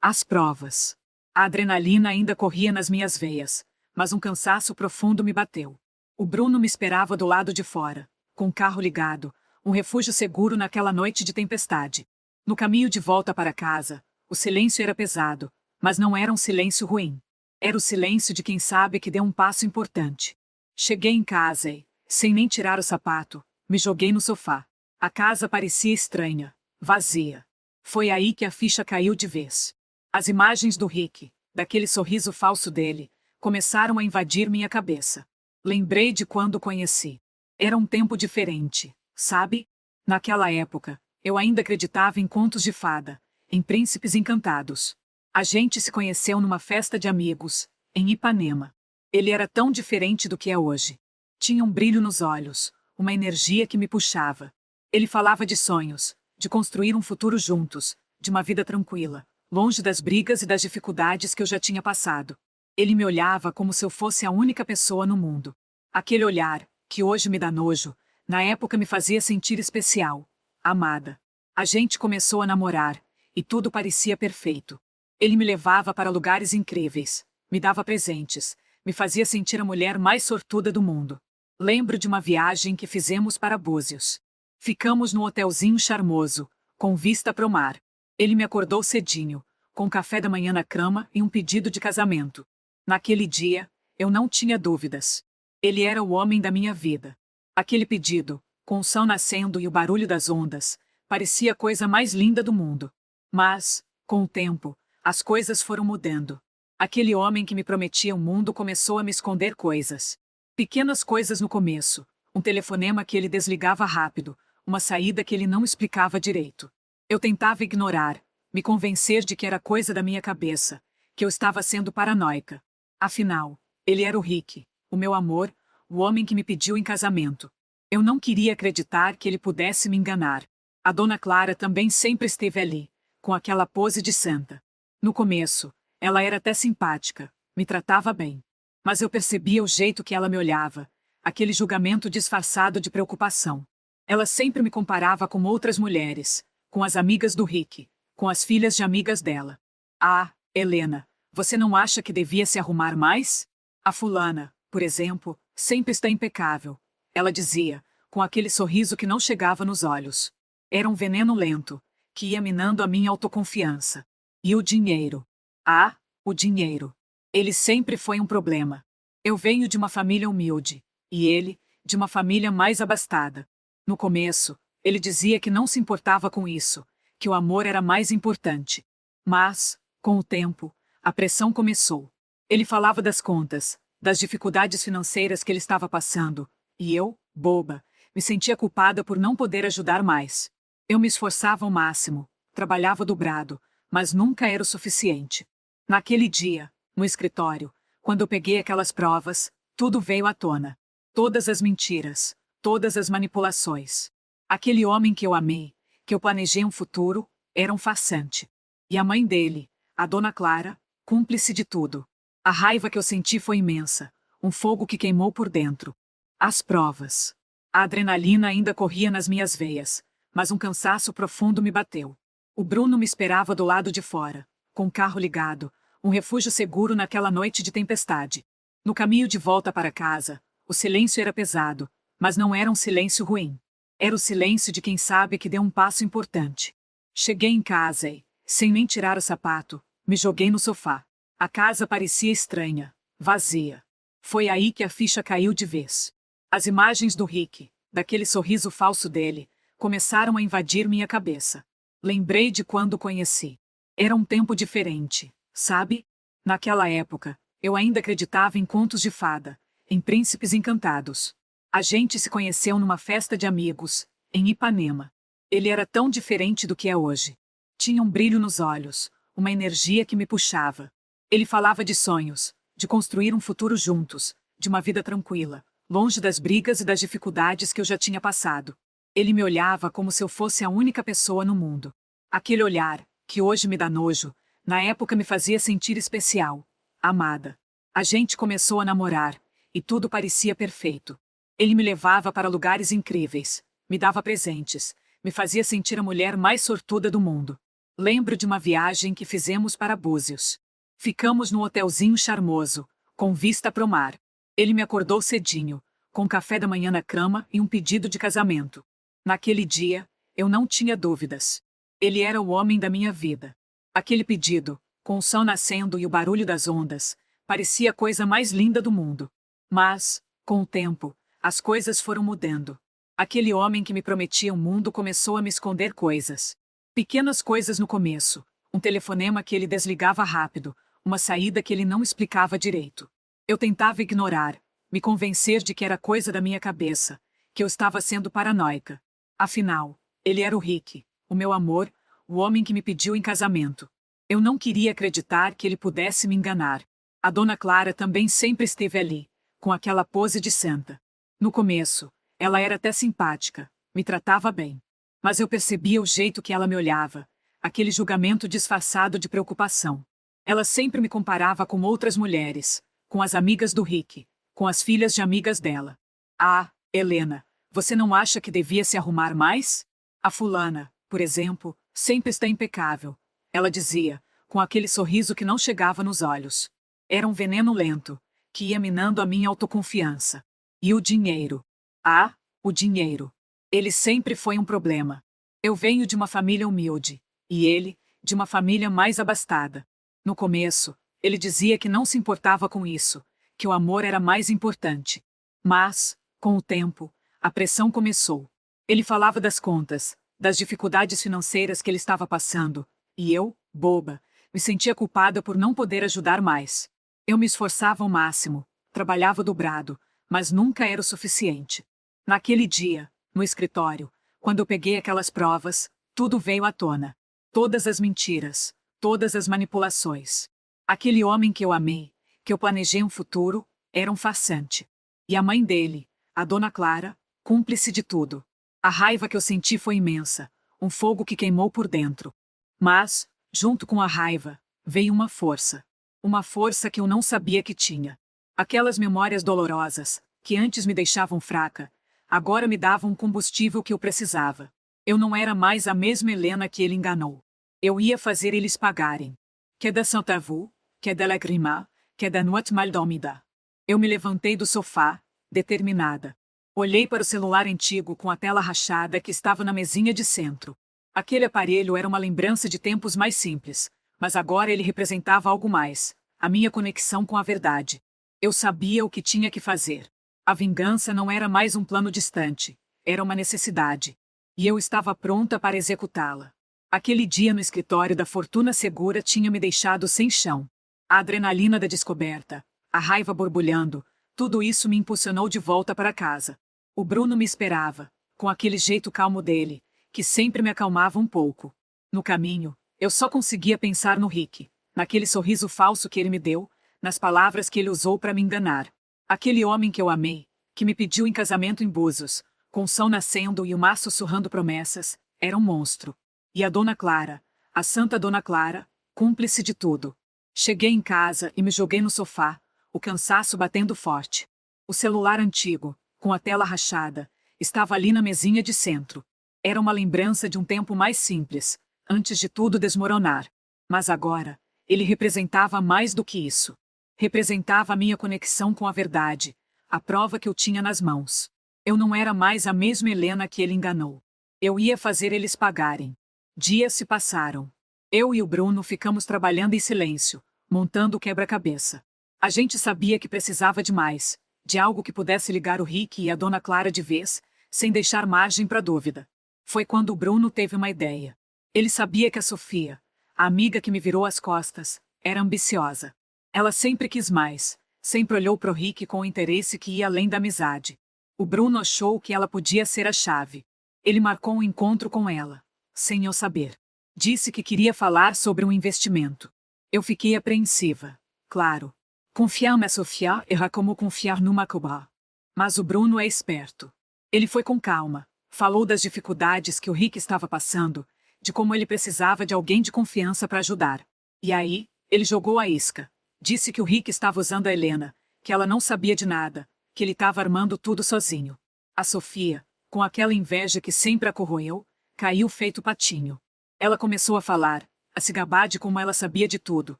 As provas. A adrenalina ainda corria nas minhas veias, mas um cansaço profundo me bateu. O Bruno me esperava do lado de fora, com o carro ligado, um refúgio seguro naquela noite de tempestade. No caminho de volta para casa, o silêncio era pesado, mas não era um silêncio ruim. Era o silêncio de quem sabe que deu um passo importante. Cheguei em casa e, sem nem tirar o sapato, me joguei no sofá. A casa parecia estranha, vazia. Foi aí que a ficha caiu de vez. As imagens do Rick, daquele sorriso falso dele, começaram a invadir minha cabeça. Lembrei de quando o conheci. Era um tempo diferente, sabe? Naquela época, eu ainda acreditava em contos de fada, em príncipes encantados. A gente se conheceu numa festa de amigos, em Ipanema. Ele era tão diferente do que é hoje. Tinha um brilho nos olhos, uma energia que me puxava. Ele falava de sonhos, de construir um futuro juntos, de uma vida tranquila, longe das brigas e das dificuldades que eu já tinha passado. Ele me olhava como se eu fosse a única pessoa no mundo. Aquele olhar, que hoje me dá nojo, na época me fazia sentir especial, amada. A gente começou a namorar, e tudo parecia perfeito. Ele me levava para lugares incríveis, me dava presentes, me fazia sentir a mulher mais sortuda do mundo. Lembro de uma viagem que fizemos para Búzios. Ficamos num hotelzinho charmoso, com vista para o mar. Ele me acordou cedinho, com café da manhã na cama e um pedido de casamento. Naquele dia, eu não tinha dúvidas. Ele era o homem da minha vida. Aquele pedido, com o sol nascendo e o barulho das ondas, parecia a coisa mais linda do mundo. Mas, com o tempo, as coisas foram mudando. Aquele homem que me prometia um mundo começou a me esconder coisas. Pequenas coisas no começo, um telefonema que ele desligava rápido, uma saída que ele não explicava direito. Eu tentava ignorar, me convencer de que era coisa da minha cabeça, que eu estava sendo paranoica. Afinal, ele era o Rick, o meu amor, o homem que me pediu em casamento. Eu não queria acreditar que ele pudesse me enganar. A Dona Clara também sempre esteve ali, com aquela pose de santa. No começo, ela era até simpática, me tratava bem. Mas eu percebia o jeito que ela me olhava, aquele julgamento disfarçado de preocupação. Ela sempre me comparava com outras mulheres, com as amigas do Rick, com as filhas de amigas dela. Ah, Helena, você não acha que devia se arrumar mais? A fulana, por exemplo, sempre está impecável. Ela dizia, com aquele sorriso que não chegava nos olhos. Era um veneno lento, que ia minando a minha autoconfiança. E o dinheiro. Ah, o dinheiro. Ele sempre foi um problema. Eu venho de uma família humilde, e ele, de uma família mais abastada. No começo, ele dizia que não se importava com isso, que o amor era mais importante. Mas, com o tempo, a pressão começou. Ele falava das contas, das dificuldades financeiras que ele estava passando, e eu, boba, me sentia culpada por não poder ajudar mais. Eu me esforçava ao máximo, trabalhava dobrado, mas nunca era o suficiente. Naquele dia, no escritório, quando eu peguei aquelas provas, tudo veio à tona. Todas as mentiras, todas as manipulações. Aquele homem que eu amei, que eu planejei um futuro, era um farsante. E a mãe dele, a Dona Clara, cúmplice de tudo. A raiva que eu senti foi imensa, um fogo que queimou por dentro. As provas. A adrenalina ainda corria nas minhas veias, mas um cansaço profundo me bateu. O Bruno me esperava do lado de fora, com o carro ligado, um refúgio seguro naquela noite de tempestade. No caminho de volta para casa, o silêncio era pesado, mas não era um silêncio ruim. Era o silêncio de quem sabe que deu um passo importante. Cheguei em casa e, sem nem tirar o sapato, me joguei no sofá. A casa parecia estranha, vazia. Foi aí que a ficha caiu de vez. As imagens do Rick, daquele sorriso falso dele, começaram a invadir minha cabeça. Lembrei de quando o conheci. Era um tempo diferente, sabe? Naquela época, eu ainda acreditava em contos de fada, em príncipes encantados. A gente se conheceu numa festa de amigos, em Ipanema. Ele era tão diferente do que é hoje. Tinha um brilho nos olhos, uma energia que me puxava. Ele falava de sonhos, de construir um futuro juntos, de uma vida tranquila, longe das brigas e das dificuldades que eu já tinha passado. Ele me olhava como se eu fosse a única pessoa no mundo. Aquele olhar, que hoje me dá nojo, na época me fazia sentir especial, amada. A gente começou a namorar, e tudo parecia perfeito. Ele me levava para lugares incríveis, me dava presentes, me fazia sentir a mulher mais sortuda do mundo. Lembro de uma viagem que fizemos para Búzios. Ficamos num hotelzinho charmoso, com vista pro mar. Ele me acordou cedinho, com café da manhã na cama e um pedido de casamento. Naquele dia, eu não tinha dúvidas. Ele era o homem da minha vida. Aquele pedido, com o sol nascendo e o barulho das ondas, parecia a coisa mais linda do mundo. Mas, com o tempo, as coisas foram mudando. Aquele homem que me prometia o mundo começou a me esconder coisas. Pequenas coisas no começo, um telefonema que ele desligava rápido, uma saída que ele não explicava direito. Eu tentava ignorar, me convencer de que era coisa da minha cabeça, que eu estava sendo paranoica. Afinal, ele era o Rick, o meu amor, o homem que me pediu em casamento. Eu não queria acreditar que ele pudesse me enganar. A dona Clara também sempre esteve ali, com aquela pose de santa. No começo, ela era até simpática, me tratava bem. Mas eu percebia o jeito que ela me olhava, aquele julgamento disfarçado de preocupação. Ela sempre me comparava com outras mulheres, com as amigas do Rick, com as filhas de amigas dela. Ah, Helena, você não acha que devia se arrumar mais? A fulana, por exemplo, sempre está impecável, ela dizia, com aquele sorriso que não chegava nos olhos. Era um veneno lento, que ia minando a minha autoconfiança. E o dinheiro? Ah, o dinheiro. Ele sempre foi um problema. Eu venho de uma família humilde, e ele, de uma família mais abastada. No começo, ele dizia que não se importava com isso, que o amor era mais importante. Mas, com o tempo, a pressão começou. Ele falava das contas, das dificuldades financeiras que ele estava passando, e eu, boba, me sentia culpada por não poder ajudar mais. Eu me esforçava ao máximo, trabalhava dobrado, mas nunca era o suficiente. Naquele dia, no escritório, quando eu peguei aquelas provas, tudo veio à tona. Todas as mentiras, todas as manipulações. Aquele homem que eu amei, que eu planejei um futuro, era um farsante. E a mãe dele, a dona Clara, cúmplice de tudo. A raiva que eu senti foi imensa, um fogo que queimou por dentro. Mas, junto com a raiva, veio uma força. Uma força que eu não sabia que tinha. Aquelas memórias dolorosas, que antes me deixavam fraca, agora me davam um combustível que eu precisava. Eu não era mais a mesma Helena que ele enganou. Eu ia fazer eles pagarem. Que da Saint-Avoue, que da Lágrima, que da Noite Mal Dormida. Eu me levantei do sofá, determinada. Olhei para o celular antigo com a tela rachada que estava na mesinha de centro. Aquele aparelho era uma lembrança de tempos mais simples, mas agora ele representava algo mais, a minha conexão com a verdade. Eu sabia o que tinha que fazer. A vingança não era mais um plano distante, era uma necessidade. E eu estava pronta para executá-la. Aquele dia no escritório da Fortuna Segura tinha me deixado sem chão. A adrenalina da descoberta, a raiva borbulhando, tudo isso me impulsionou de volta para casa. O Bruno me esperava, com aquele jeito calmo dele, que sempre me acalmava um pouco. No caminho, eu só conseguia pensar no Rick, naquele sorriso falso que ele me deu, nas palavras que ele usou para me enganar. Aquele homem que eu amei, que me pediu em casamento em Búzios, com o sol nascendo e o mar sussurrando promessas, era um monstro. E a Dona Clara, a santa Dona Clara, cúmplice de tudo. Cheguei em casa e me joguei no sofá, o cansaço batendo forte. O celular antigo, com a tela rachada, estava ali na mesinha de centro. Era uma lembrança de um tempo mais simples, antes de tudo desmoronar. Mas agora, ele representava mais do que isso. Representava a minha conexão com a verdade, a prova que eu tinha nas mãos. Eu não era mais a mesma Helena que ele enganou. Eu ia fazer eles pagarem. Dias se passaram. Eu e o Bruno ficamos trabalhando em silêncio, montando o quebra-cabeça. A gente sabia que precisava de mais, de algo que pudesse ligar o Rick e a Dona Clara de vez, sem deixar margem para dúvida. Foi quando o Bruno teve uma ideia. Ele sabia que a Sofia, a amiga que me virou as costas, era ambiciosa. Ela sempre quis mais, sempre olhou para o Rick com um interesse que ia além da amizade. O Bruno achou que ela podia ser a chave. Ele marcou um encontro com ela, sem eu saber. Disse que queria falar sobre um investimento. Eu fiquei apreensiva. Claro. Confiar na Sofia era como confiar numa cobra. Mas o Bruno é esperto. Ele foi com calma, falou das dificuldades que o Rick estava passando, de como ele precisava de alguém de confiança para ajudar. E aí, ele jogou a isca. Disse que o Rick estava usando a Helena, que ela não sabia de nada, que ele estava armando tudo sozinho. A Sofia, com aquela inveja que sempre a corroeu, caiu feito patinho. Ela começou a falar, a se gabar de como ela sabia de tudo,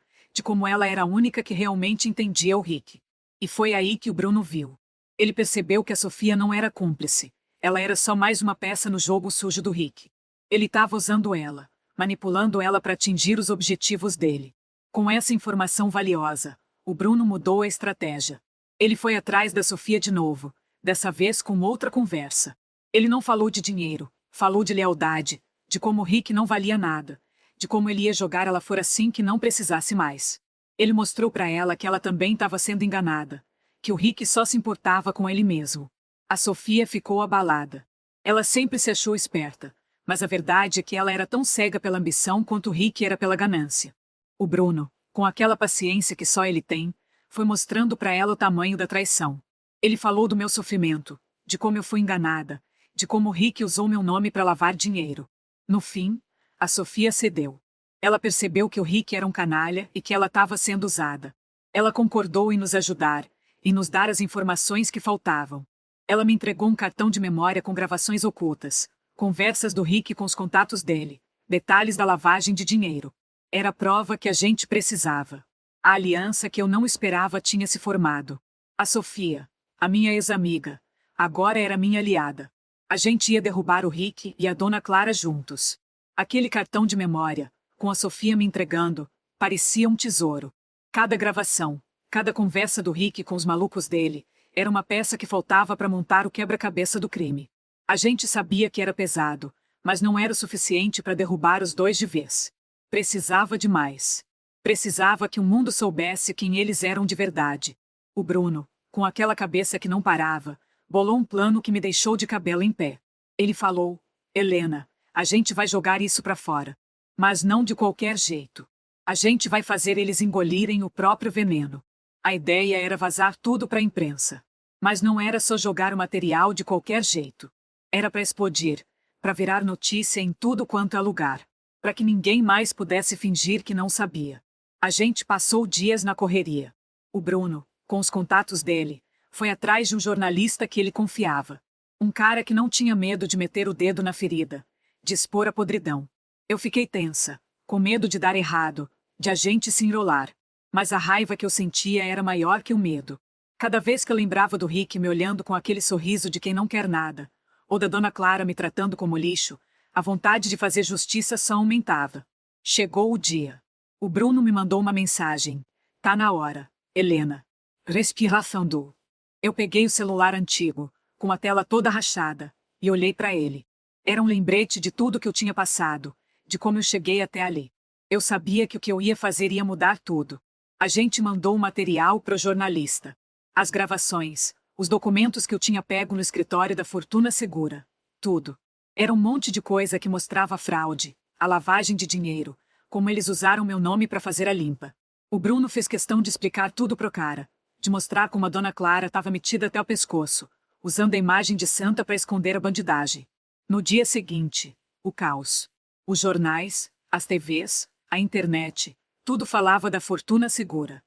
de como ela era a única que realmente entendia o Rick. E foi aí que o Bruno viu. Ele percebeu que a Sofia não era cúmplice. Ela era só mais uma peça no jogo sujo do Rick. Ele estava usando ela, manipulando ela para atingir os objetivos dele. Com essa informação valiosa, o Bruno mudou a estratégia. Ele foi atrás da Sofia de novo, dessa vez com outra conversa. Ele não falou de dinheiro, falou de lealdade, de como o Rick não valia nada, de como ele ia jogar ela fora assim que não precisasse mais. Ele mostrou para ela que ela também estava sendo enganada, que o Rick só se importava com ele mesmo. A Sofia ficou abalada. Ela sempre se achou esperta, mas a verdade é que ela era tão cega pela ambição quanto o Rick era pela ganância. O Bruno, com aquela paciência que só ele tem, foi mostrando para ela o tamanho da traição. Ele falou do meu sofrimento, de como eu fui enganada, de como o Rick usou meu nome para lavar dinheiro. No fim, a Sofia cedeu. Ela percebeu que o Rick era um canalha e que ela estava sendo usada. Ela concordou em nos ajudar, em nos dar as informações que faltavam. Ela me entregou um cartão de memória com gravações ocultas, conversas do Rick com os contatos dele, detalhes da lavagem de dinheiro. Era a prova que a gente precisava. A aliança que eu não esperava tinha se formado. A Sofia, a minha ex-amiga, agora era minha aliada. A gente ia derrubar o Rick e a Dona Clara juntos. Aquele cartão de memória, com a Sofia me entregando, parecia um tesouro. Cada gravação, cada conversa do Rick com os malucos dele, era uma peça que faltava para montar o quebra-cabeça do crime. A gente sabia que era pesado, mas não era o suficiente para derrubar os dois de vez. Precisava de mais. Precisava que o mundo soubesse quem eles eram de verdade. O Bruno, com aquela cabeça que não parava, bolou um plano que me deixou de cabelo em pé. Ele falou: Helena, a gente vai jogar isso pra fora. Mas não de qualquer jeito. A gente vai fazer eles engolirem o próprio veneno. A ideia era vazar tudo pra imprensa. Mas não era só jogar o material de qualquer jeito. Era pra explodir, pra virar notícia em tudo quanto é lugar. Pra que ninguém mais pudesse fingir que não sabia. A gente passou dias na correria. O Bruno, com os contatos dele, foi atrás de um jornalista que ele confiava. Um cara que não tinha medo de meter o dedo na ferida, de expor a podridão. Eu fiquei tensa, com medo de dar errado, de a gente se enrolar. Mas a raiva que eu sentia era maior que o medo. Cada vez que eu lembrava do Rick me olhando com aquele sorriso de quem não quer nada, ou da Dona Clara me tratando como lixo, a vontade de fazer justiça só aumentava. Chegou o dia. O Bruno me mandou uma mensagem. Tá na hora, Helena. Respiração do. Eu peguei o celular antigo, com a tela toda rachada, e olhei para ele. Era um lembrete de tudo que eu tinha passado, de como eu cheguei até ali. Eu sabia que o que eu ia fazer ia mudar tudo. A gente mandou o material pro jornalista. As gravações, os documentos que eu tinha pego no escritório da Fortuna Segura. Tudo. Era um monte de coisa que mostrava a fraude, a lavagem de dinheiro, como eles usaram meu nome para fazer a limpa. O Bruno fez questão de explicar tudo pro cara, de mostrar como a Dona Clara estava metida até o pescoço, usando a imagem de santa para esconder a bandidagem. No dia seguinte, o caos. Os jornais, as TVs, a internet, tudo falava da Fortuna Segura.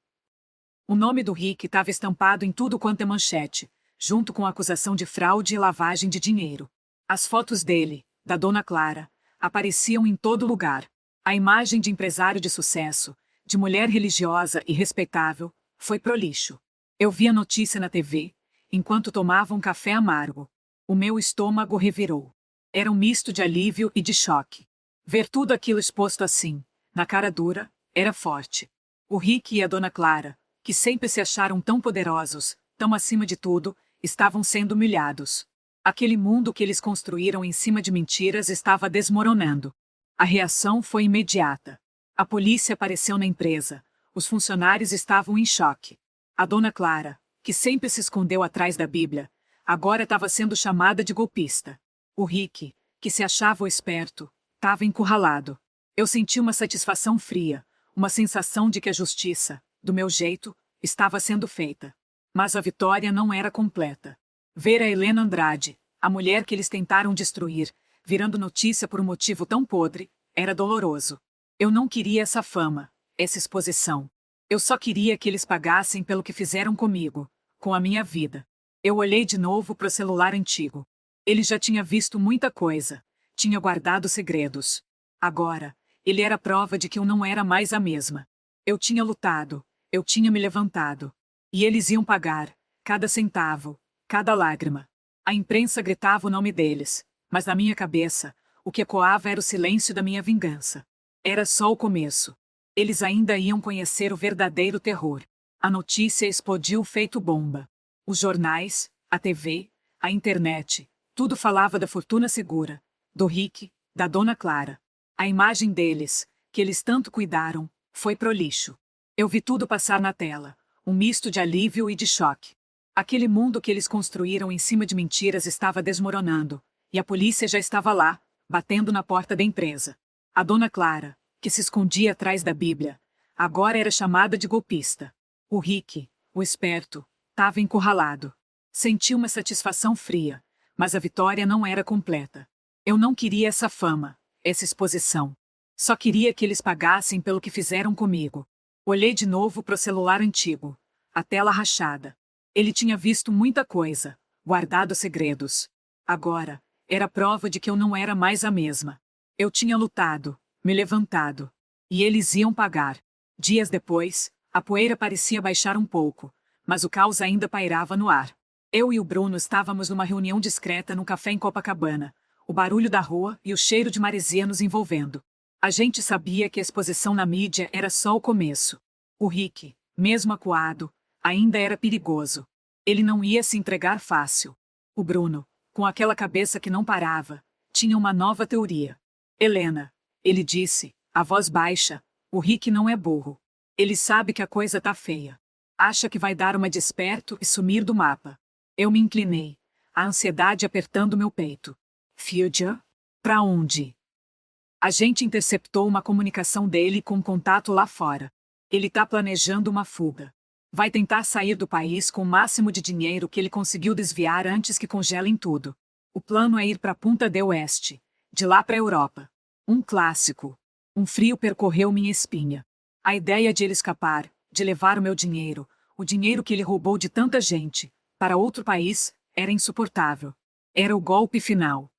O nome do Rick estava estampado em tudo quanto é manchete, junto com a acusação de fraude e lavagem de dinheiro. As fotos dele, da Dona Clara, apareciam em todo lugar. A imagem de empresário de sucesso, de mulher religiosa e respeitável, foi pro lixo. Eu vi a notícia na TV, enquanto tomava um café amargo. O meu estômago revirou. Era um misto de alívio e de choque. Ver tudo aquilo exposto assim, na cara dura, era forte. O Rick e a Dona Clara, que sempre se acharam tão poderosos, tão acima de tudo, estavam sendo humilhados. Aquele mundo que eles construíram em cima de mentiras estava desmoronando. A reação foi imediata. A polícia apareceu na empresa. Os funcionários estavam em choque. A Dona Clara, que sempre se escondeu atrás da Bíblia, agora estava sendo chamada de golpista. O Rick, que se achava o esperto, estava encurralado. Eu senti uma satisfação fria, uma sensação de que a justiça, do meu jeito, estava sendo feita. Mas a vitória não era completa. Ver a Helena Andrade, a mulher que eles tentaram destruir, virando notícia por um motivo tão podre, era doloroso. Eu não queria essa fama, essa exposição. Eu só queria que eles pagassem pelo que fizeram comigo, com a minha vida. Eu olhei de novo para o celular antigo. Ele já tinha visto muita coisa, tinha guardado segredos. Agora, ele era prova de que eu não era mais a mesma. Eu tinha lutado, eu tinha me levantado. E eles iam pagar, cada centavo, cada lágrima. A imprensa gritava o nome deles, mas na minha cabeça, o que ecoava era o silêncio da minha vingança. Era só o começo. Eles ainda iam conhecer o verdadeiro terror. A notícia explodiu feito bomba. Os jornais, a TV, a internet, tudo falava da fortuna segura, do Rick, da Dona Clara. A imagem deles, que eles tanto cuidaram, foi pro lixo. Eu vi tudo passar na tela, um misto de alívio e de choque. Aquele mundo que eles construíram em cima de mentiras estava desmoronando, e a polícia já estava lá, batendo na porta da empresa. A Dona Clara, que se escondia atrás da Bíblia, agora era chamada de golpista. O Rick, o esperto, estava encurralado. Senti uma satisfação fria, mas a vitória não era completa. Eu não queria essa fama, essa exposição. Só queria que eles pagassem pelo que fizeram comigo. Olhei de novo pro celular antigo. A tela rachada. Ele tinha visto muita coisa, guardado segredos. Agora, era prova de que eu não era mais a mesma. Eu tinha lutado, me levantado. E eles iam pagar. Dias depois, a poeira parecia baixar um pouco, mas o caos ainda pairava no ar. Eu e o Bruno estávamos numa reunião discreta num café em Copacabana, o barulho da rua e o cheiro de maresia nos envolvendo. A gente sabia que a exposição na mídia era só o começo. O Rick, mesmo acuado, ainda era perigoso. Ele não ia se entregar fácil. O Bruno, com aquela cabeça que não parava, tinha uma nova teoria. Helena, ele disse, a voz baixa, o Rick não é burro. Ele sabe que a coisa tá feia. Acha que vai dar uma de esperto e sumir do mapa. Eu me inclinei, a ansiedade apertando meu peito. Future? Pra onde? A gente interceptou uma comunicação dele com um contato lá fora. Ele tá planejando uma fuga. Vai tentar sair do país com o máximo de dinheiro que ele conseguiu desviar antes que congelem tudo. O plano é ir pra Punta del Oeste, de lá pra Europa. Um clássico. Um frio percorreu minha espinha. A ideia de ele escapar, de levar o dinheiro que ele roubou de tanta gente, para outro país, era insuportável. Era o golpe final.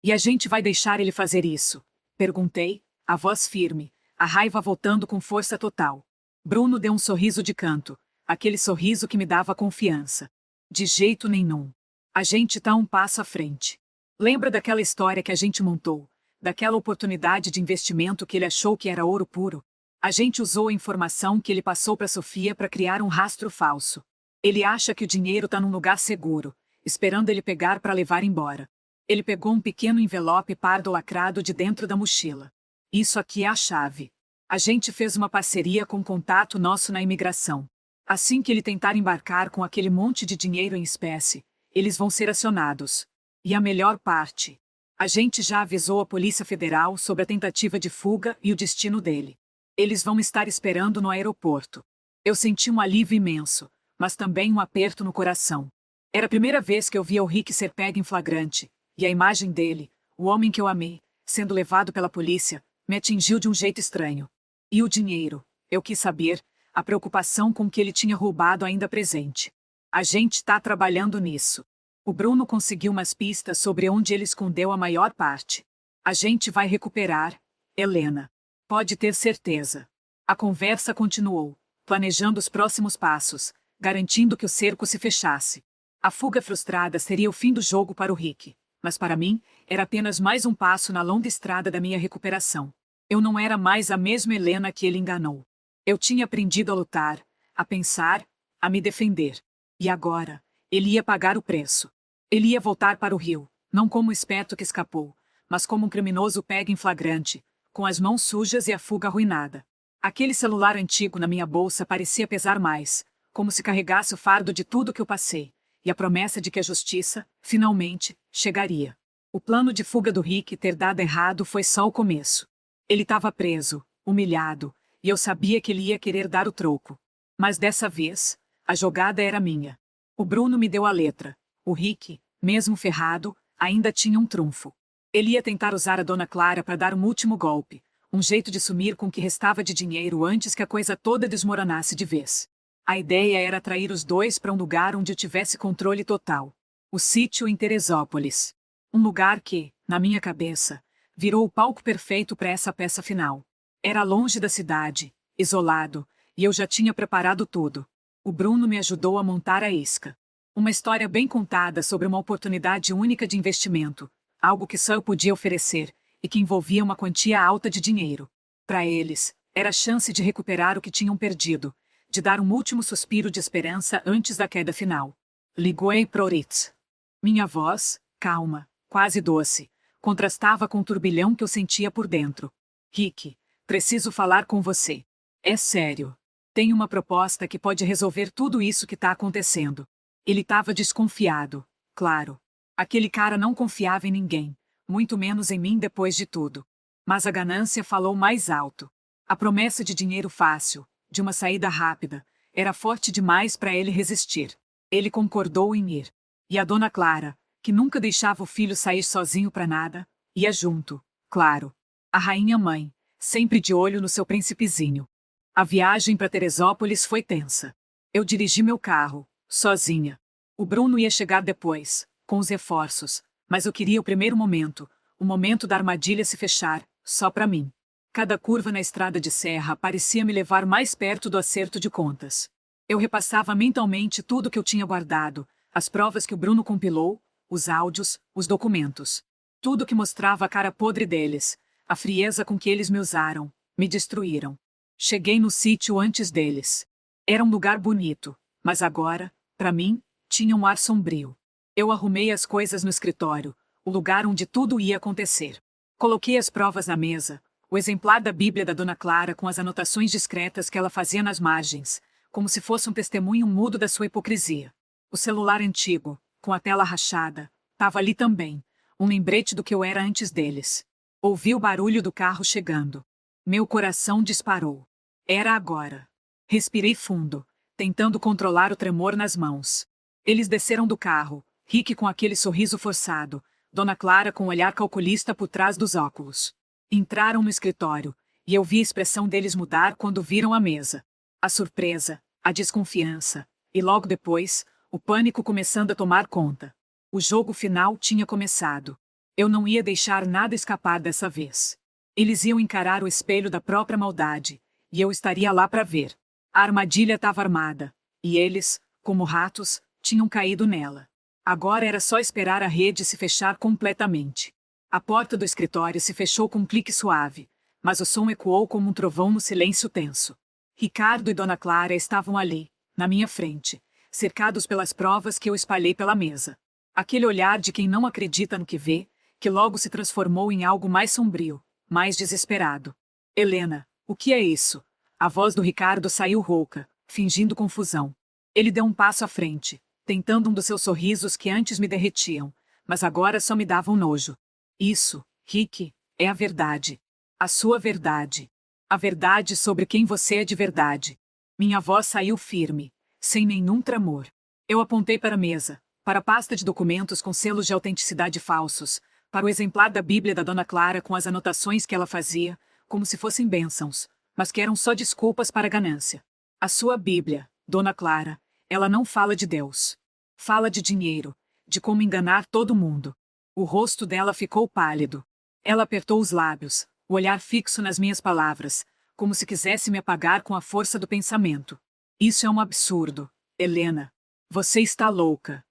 E a gente vai deixar ele fazer isso? Perguntei, a voz firme, a raiva voltando com força total. Bruno deu um sorriso de canto, aquele sorriso que me dava confiança. De jeito nenhum. A gente tá um passo à frente. Lembra daquela história que a gente montou? Daquela oportunidade de investimento que ele achou que era ouro puro? A gente usou a informação que ele passou para Sofia para criar um rastro falso. Ele acha que o dinheiro tá num lugar seguro, esperando ele pegar para levar embora. Ele pegou um pequeno envelope pardo lacrado de dentro da mochila. Isso aqui é a chave. A gente fez uma parceria com um contato nosso na imigração. Assim que ele tentar embarcar com aquele monte de dinheiro em espécie, eles vão ser acionados. E a melhor parte: a gente já avisou a Polícia Federal sobre a tentativa de fuga e o destino dele. Eles vão estar esperando no aeroporto. Eu senti um alívio imenso, mas também um aperto no coração. Era a primeira vez que eu via o Rick ser pego em flagrante, e a imagem dele, o homem que eu amei, sendo levado pela polícia, me atingiu de um jeito estranho. E o dinheiro, eu quis saber, a preocupação com que ele tinha roubado ainda presente. A gente está trabalhando nisso. O Bruno conseguiu umas pistas sobre onde ele escondeu a maior parte. A gente vai recuperar, Helena. Pode ter certeza. A conversa continuou, planejando os próximos passos, garantindo que o cerco se fechasse. A fuga frustrada seria o fim do jogo para o Rick, mas para mim, era apenas mais um passo na longa estrada da minha recuperação. Eu não era mais a mesma Helena que ele enganou. Eu tinha aprendido a lutar, a pensar, a me defender. E agora, ele ia pagar o preço. Ele ia voltar para o rio, não como o esperto que escapou, mas como um criminoso pego em flagrante, com as mãos sujas e a fuga arruinada. Aquele celular antigo na minha bolsa parecia pesar mais, como se carregasse o fardo de tudo que eu passei, e a promessa de que a justiça, finalmente, chegaria. O plano de fuga do Rick ter dado errado foi só o começo. Ele estava preso, humilhado, e eu sabia que ele ia querer dar o troco. Mas dessa vez, a jogada era minha. O Bruno me deu a letra. O Rick, mesmo ferrado, ainda tinha um trunfo. Ele ia tentar usar a Dona Clara para dar um último golpe, um jeito de sumir com o que restava de dinheiro antes que a coisa toda desmoronasse de vez. A ideia era atrair os dois para um lugar onde eu tivesse controle total. O sítio em Teresópolis. Um lugar que, na minha cabeça, virou o palco perfeito para essa peça final. Era longe da cidade, isolado, e eu já tinha preparado tudo. O Bruno me ajudou a montar a isca. Uma história bem contada sobre uma oportunidade única de investimento, algo que só eu podia oferecer, e que envolvia uma quantia alta de dinheiro. Para eles, era a chance de recuperar o que tinham perdido, de dar um último suspiro de esperança antes da queda final. Liguei pro Ritz. Minha voz, calma, quase doce, contrastava com o turbilhão que eu sentia por dentro. Rick, preciso falar com você. É sério. Tenho uma proposta que pode resolver tudo isso que está acontecendo. Ele estava desconfiado, claro. Aquele cara não confiava em ninguém, muito menos em mim depois de tudo. Mas a ganância falou mais alto. A promessa de dinheiro fácil, de uma saída rápida, era forte demais para ele resistir. Ele concordou em ir. E a Dona Clara, que nunca deixava o filho sair sozinho para nada, ia junto, claro. A rainha-mãe, sempre de olho no seu príncipezinho. A viagem para Teresópolis foi tensa. Eu dirigi meu carro, sozinha. O Bruno ia chegar depois, com os reforços, mas eu queria o momento da armadilha se fechar, só para mim. Cada curva na estrada de serra parecia me levar mais perto do acerto de contas. Eu repassava mentalmente tudo que eu tinha guardado, as provas que o Bruno compilou, os áudios, os documentos. Tudo que mostrava a cara podre deles, a frieza com que eles me usaram, me destruíram. Cheguei no sítio antes deles. Era um lugar bonito, mas agora, para mim, tinha um ar sombrio. Eu arrumei as coisas no escritório, o lugar onde tudo ia acontecer. Coloquei as provas na mesa, o exemplar da Bíblia da Dona Clara com as anotações discretas que ela fazia nas margens, como se fosse um testemunho mudo da sua hipocrisia. O celular antigo, com a tela rachada, estava ali também, um lembrete do que eu era antes deles. Ouvi o barulho do carro chegando. Meu coração disparou. Era agora. Respirei fundo, tentando controlar o tremor nas mãos. Eles desceram do carro, Rick com aquele sorriso forçado, Dona Clara com o olhar calculista por trás dos óculos. Entraram no escritório, e eu vi a expressão deles mudar quando viram a mesa. A surpresa, a desconfiança, e logo depois, o pânico começando a tomar conta. O jogo final tinha começado. Eu não ia deixar nada escapar dessa vez. Eles iam encarar o espelho da própria maldade, e eu estaria lá para ver. A armadilha estava armada, e eles, como ratos, tinham caído nela. Agora era só esperar a rede se fechar completamente. A porta do escritório se fechou com um clique suave, mas o som ecoou como um trovão no silêncio tenso. Ricardo e Dona Clara estavam ali, na minha frente, cercados pelas provas que eu espalhei pela mesa. Aquele olhar de quem não acredita no que vê, que logo se transformou em algo mais sombrio, mais desesperado. Helena, o que é isso? A voz do Ricardo saiu rouca, fingindo confusão. Ele deu um passo à frente, tentando um dos seus sorrisos que antes me derretiam, mas agora só me davam nojo. Isso, Rick, é a verdade. A sua verdade. A verdade sobre quem você é de verdade. Minha voz saiu firme, sem nenhum tremor. Eu apontei para a mesa, para a pasta de documentos com selos de autenticidade falsos, para o exemplar da Bíblia da Dona Clara com as anotações que ela fazia, como se fossem bênçãos, mas que eram só desculpas para a ganância. A sua Bíblia, Dona Clara, ela não fala de Deus. Fala de dinheiro, de como enganar todo mundo. O rosto dela ficou pálido. Ela apertou os lábios, o olhar fixo nas minhas palavras, como se quisesse me apagar com a força do pensamento. Isso é um absurdo, Helena. Você está louca.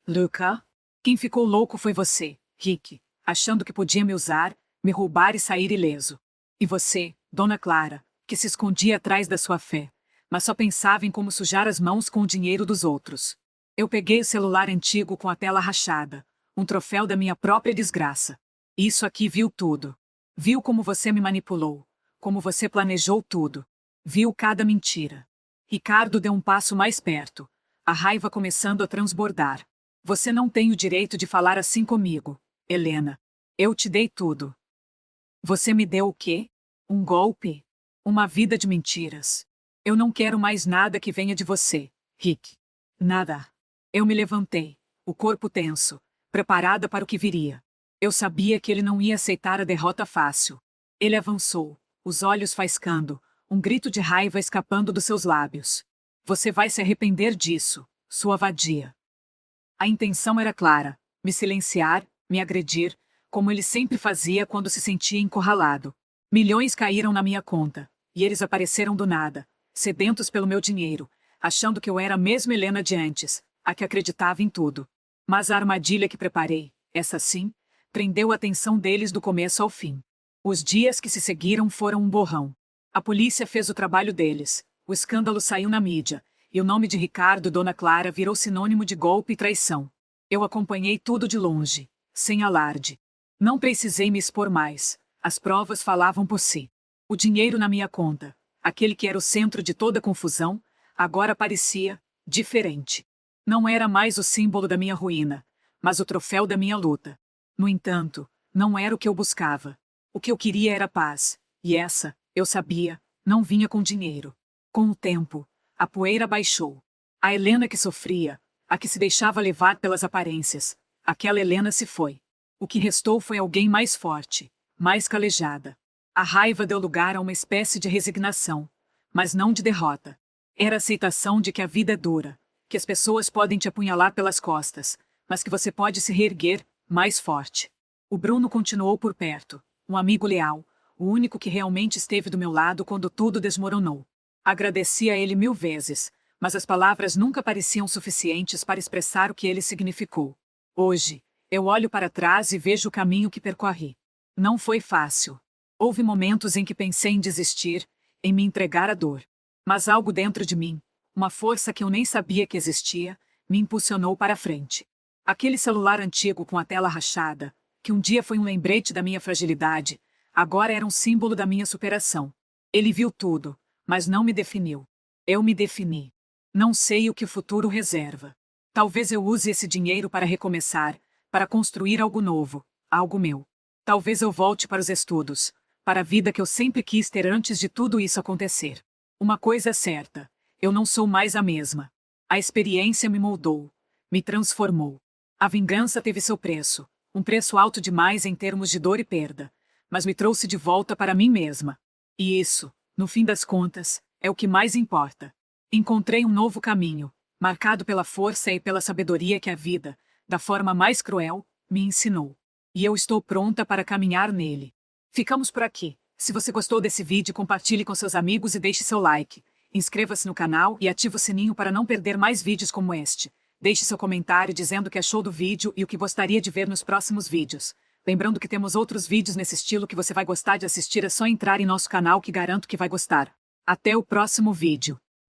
Luca? Quem ficou louco foi você, Rick, achando que podia me usar, me roubar e sair ileso. E você, Dona Clara, que se escondia atrás da sua fé, mas só pensava em como sujar as mãos com o dinheiro dos outros. Eu peguei o celular antigo com a tela rachada, um troféu da minha própria desgraça. Isso aqui viu tudo. Viu como você me manipulou, como você planejou tudo. Viu cada mentira. Ricardo deu um passo mais perto, a raiva começando a transbordar. Você não tem o direito de falar assim comigo, Helena. Eu te dei tudo. Você me deu o quê? Um golpe? Uma vida de mentiras. Eu não quero mais nada que venha de você, Rick. Nada. Eu me levantei, o corpo tenso, preparada para o que viria. Eu sabia que ele não ia aceitar a derrota fácil. Ele avançou, os olhos faiscando, um grito de raiva escapando dos seus lábios. Você vai se arrepender disso, sua vadia. A intenção era clara: me silenciar, me agredir, como ele sempre fazia quando se sentia encurralado. Milhões caíram na minha conta, e eles apareceram do nada, sedentos pelo meu dinheiro, achando que eu era a mesma Helena de antes, a que acreditava em tudo. Mas a armadilha que preparei, essa sim, prendeu a atenção deles do começo ao fim. Os dias que se seguiram foram um borrão. A polícia fez o trabalho deles, o escândalo saiu na mídia, e o nome de Ricardo e Dona Clara virou sinônimo de golpe e traição. Eu acompanhei tudo de longe, sem alarde. Não precisei me expor mais, as provas falavam por si. O dinheiro na minha conta, aquele que era o centro de toda a confusão, agora parecia diferente. Não era mais o símbolo da minha ruína, mas o troféu da minha luta. No entanto, não era o que eu buscava. O que eu queria era paz, e essa, eu sabia, não vinha com dinheiro. Com o tempo, a poeira baixou. A Helena que sofria, a que se deixava levar pelas aparências, aquela Helena se foi. O que restou foi alguém mais forte, mais calejada. A raiva deu lugar a uma espécie de resignação, mas não de derrota. Era a aceitação de que a vida é dura, que as pessoas podem te apunhalar pelas costas, mas que você pode se reerguer, mais forte. O Bruno continuou por perto, um amigo leal, o único que realmente esteve do meu lado quando tudo desmoronou. Agradeci a ele 1000 vezes, mas as palavras nunca pareciam suficientes para expressar o que ele significou. Hoje, eu olho para trás e vejo o caminho que percorri. Não foi fácil. Houve momentos em que pensei em desistir, em me entregar à dor. Mas algo dentro de mim, uma força que eu nem sabia que existia, me impulsionou para a frente. Aquele celular antigo com a tela rachada, que um dia foi um lembrete da minha fragilidade, agora era um símbolo da minha superação. Ele viu tudo, mas não me definiu. Eu me defini. Não sei o que o futuro reserva. Talvez eu use esse dinheiro para recomeçar, para construir algo novo, algo meu. Talvez eu volte para os estudos, para a vida que eu sempre quis ter antes de tudo isso acontecer. Uma coisa é certa, eu não sou mais a mesma. A experiência me moldou, me transformou. A vingança teve seu preço, um preço alto demais em termos de dor e perda, mas me trouxe de volta para mim mesma. E isso, no fim das contas, é o que mais importa. Encontrei um novo caminho, marcado pela força e pela sabedoria que a vida, da forma mais cruel, me ensinou. E eu estou pronta para caminhar nele. Ficamos por aqui. Se você gostou desse vídeo, compartilhe com seus amigos e deixe seu like. Inscreva-se no canal e ative o sininho para não perder mais vídeos como este. Deixe seu comentário dizendo o que achou do vídeo e o que gostaria de ver nos próximos vídeos. Lembrando que temos outros vídeos nesse estilo que você vai gostar de assistir, é só entrar em nosso canal que garanto que vai gostar. Até o próximo vídeo.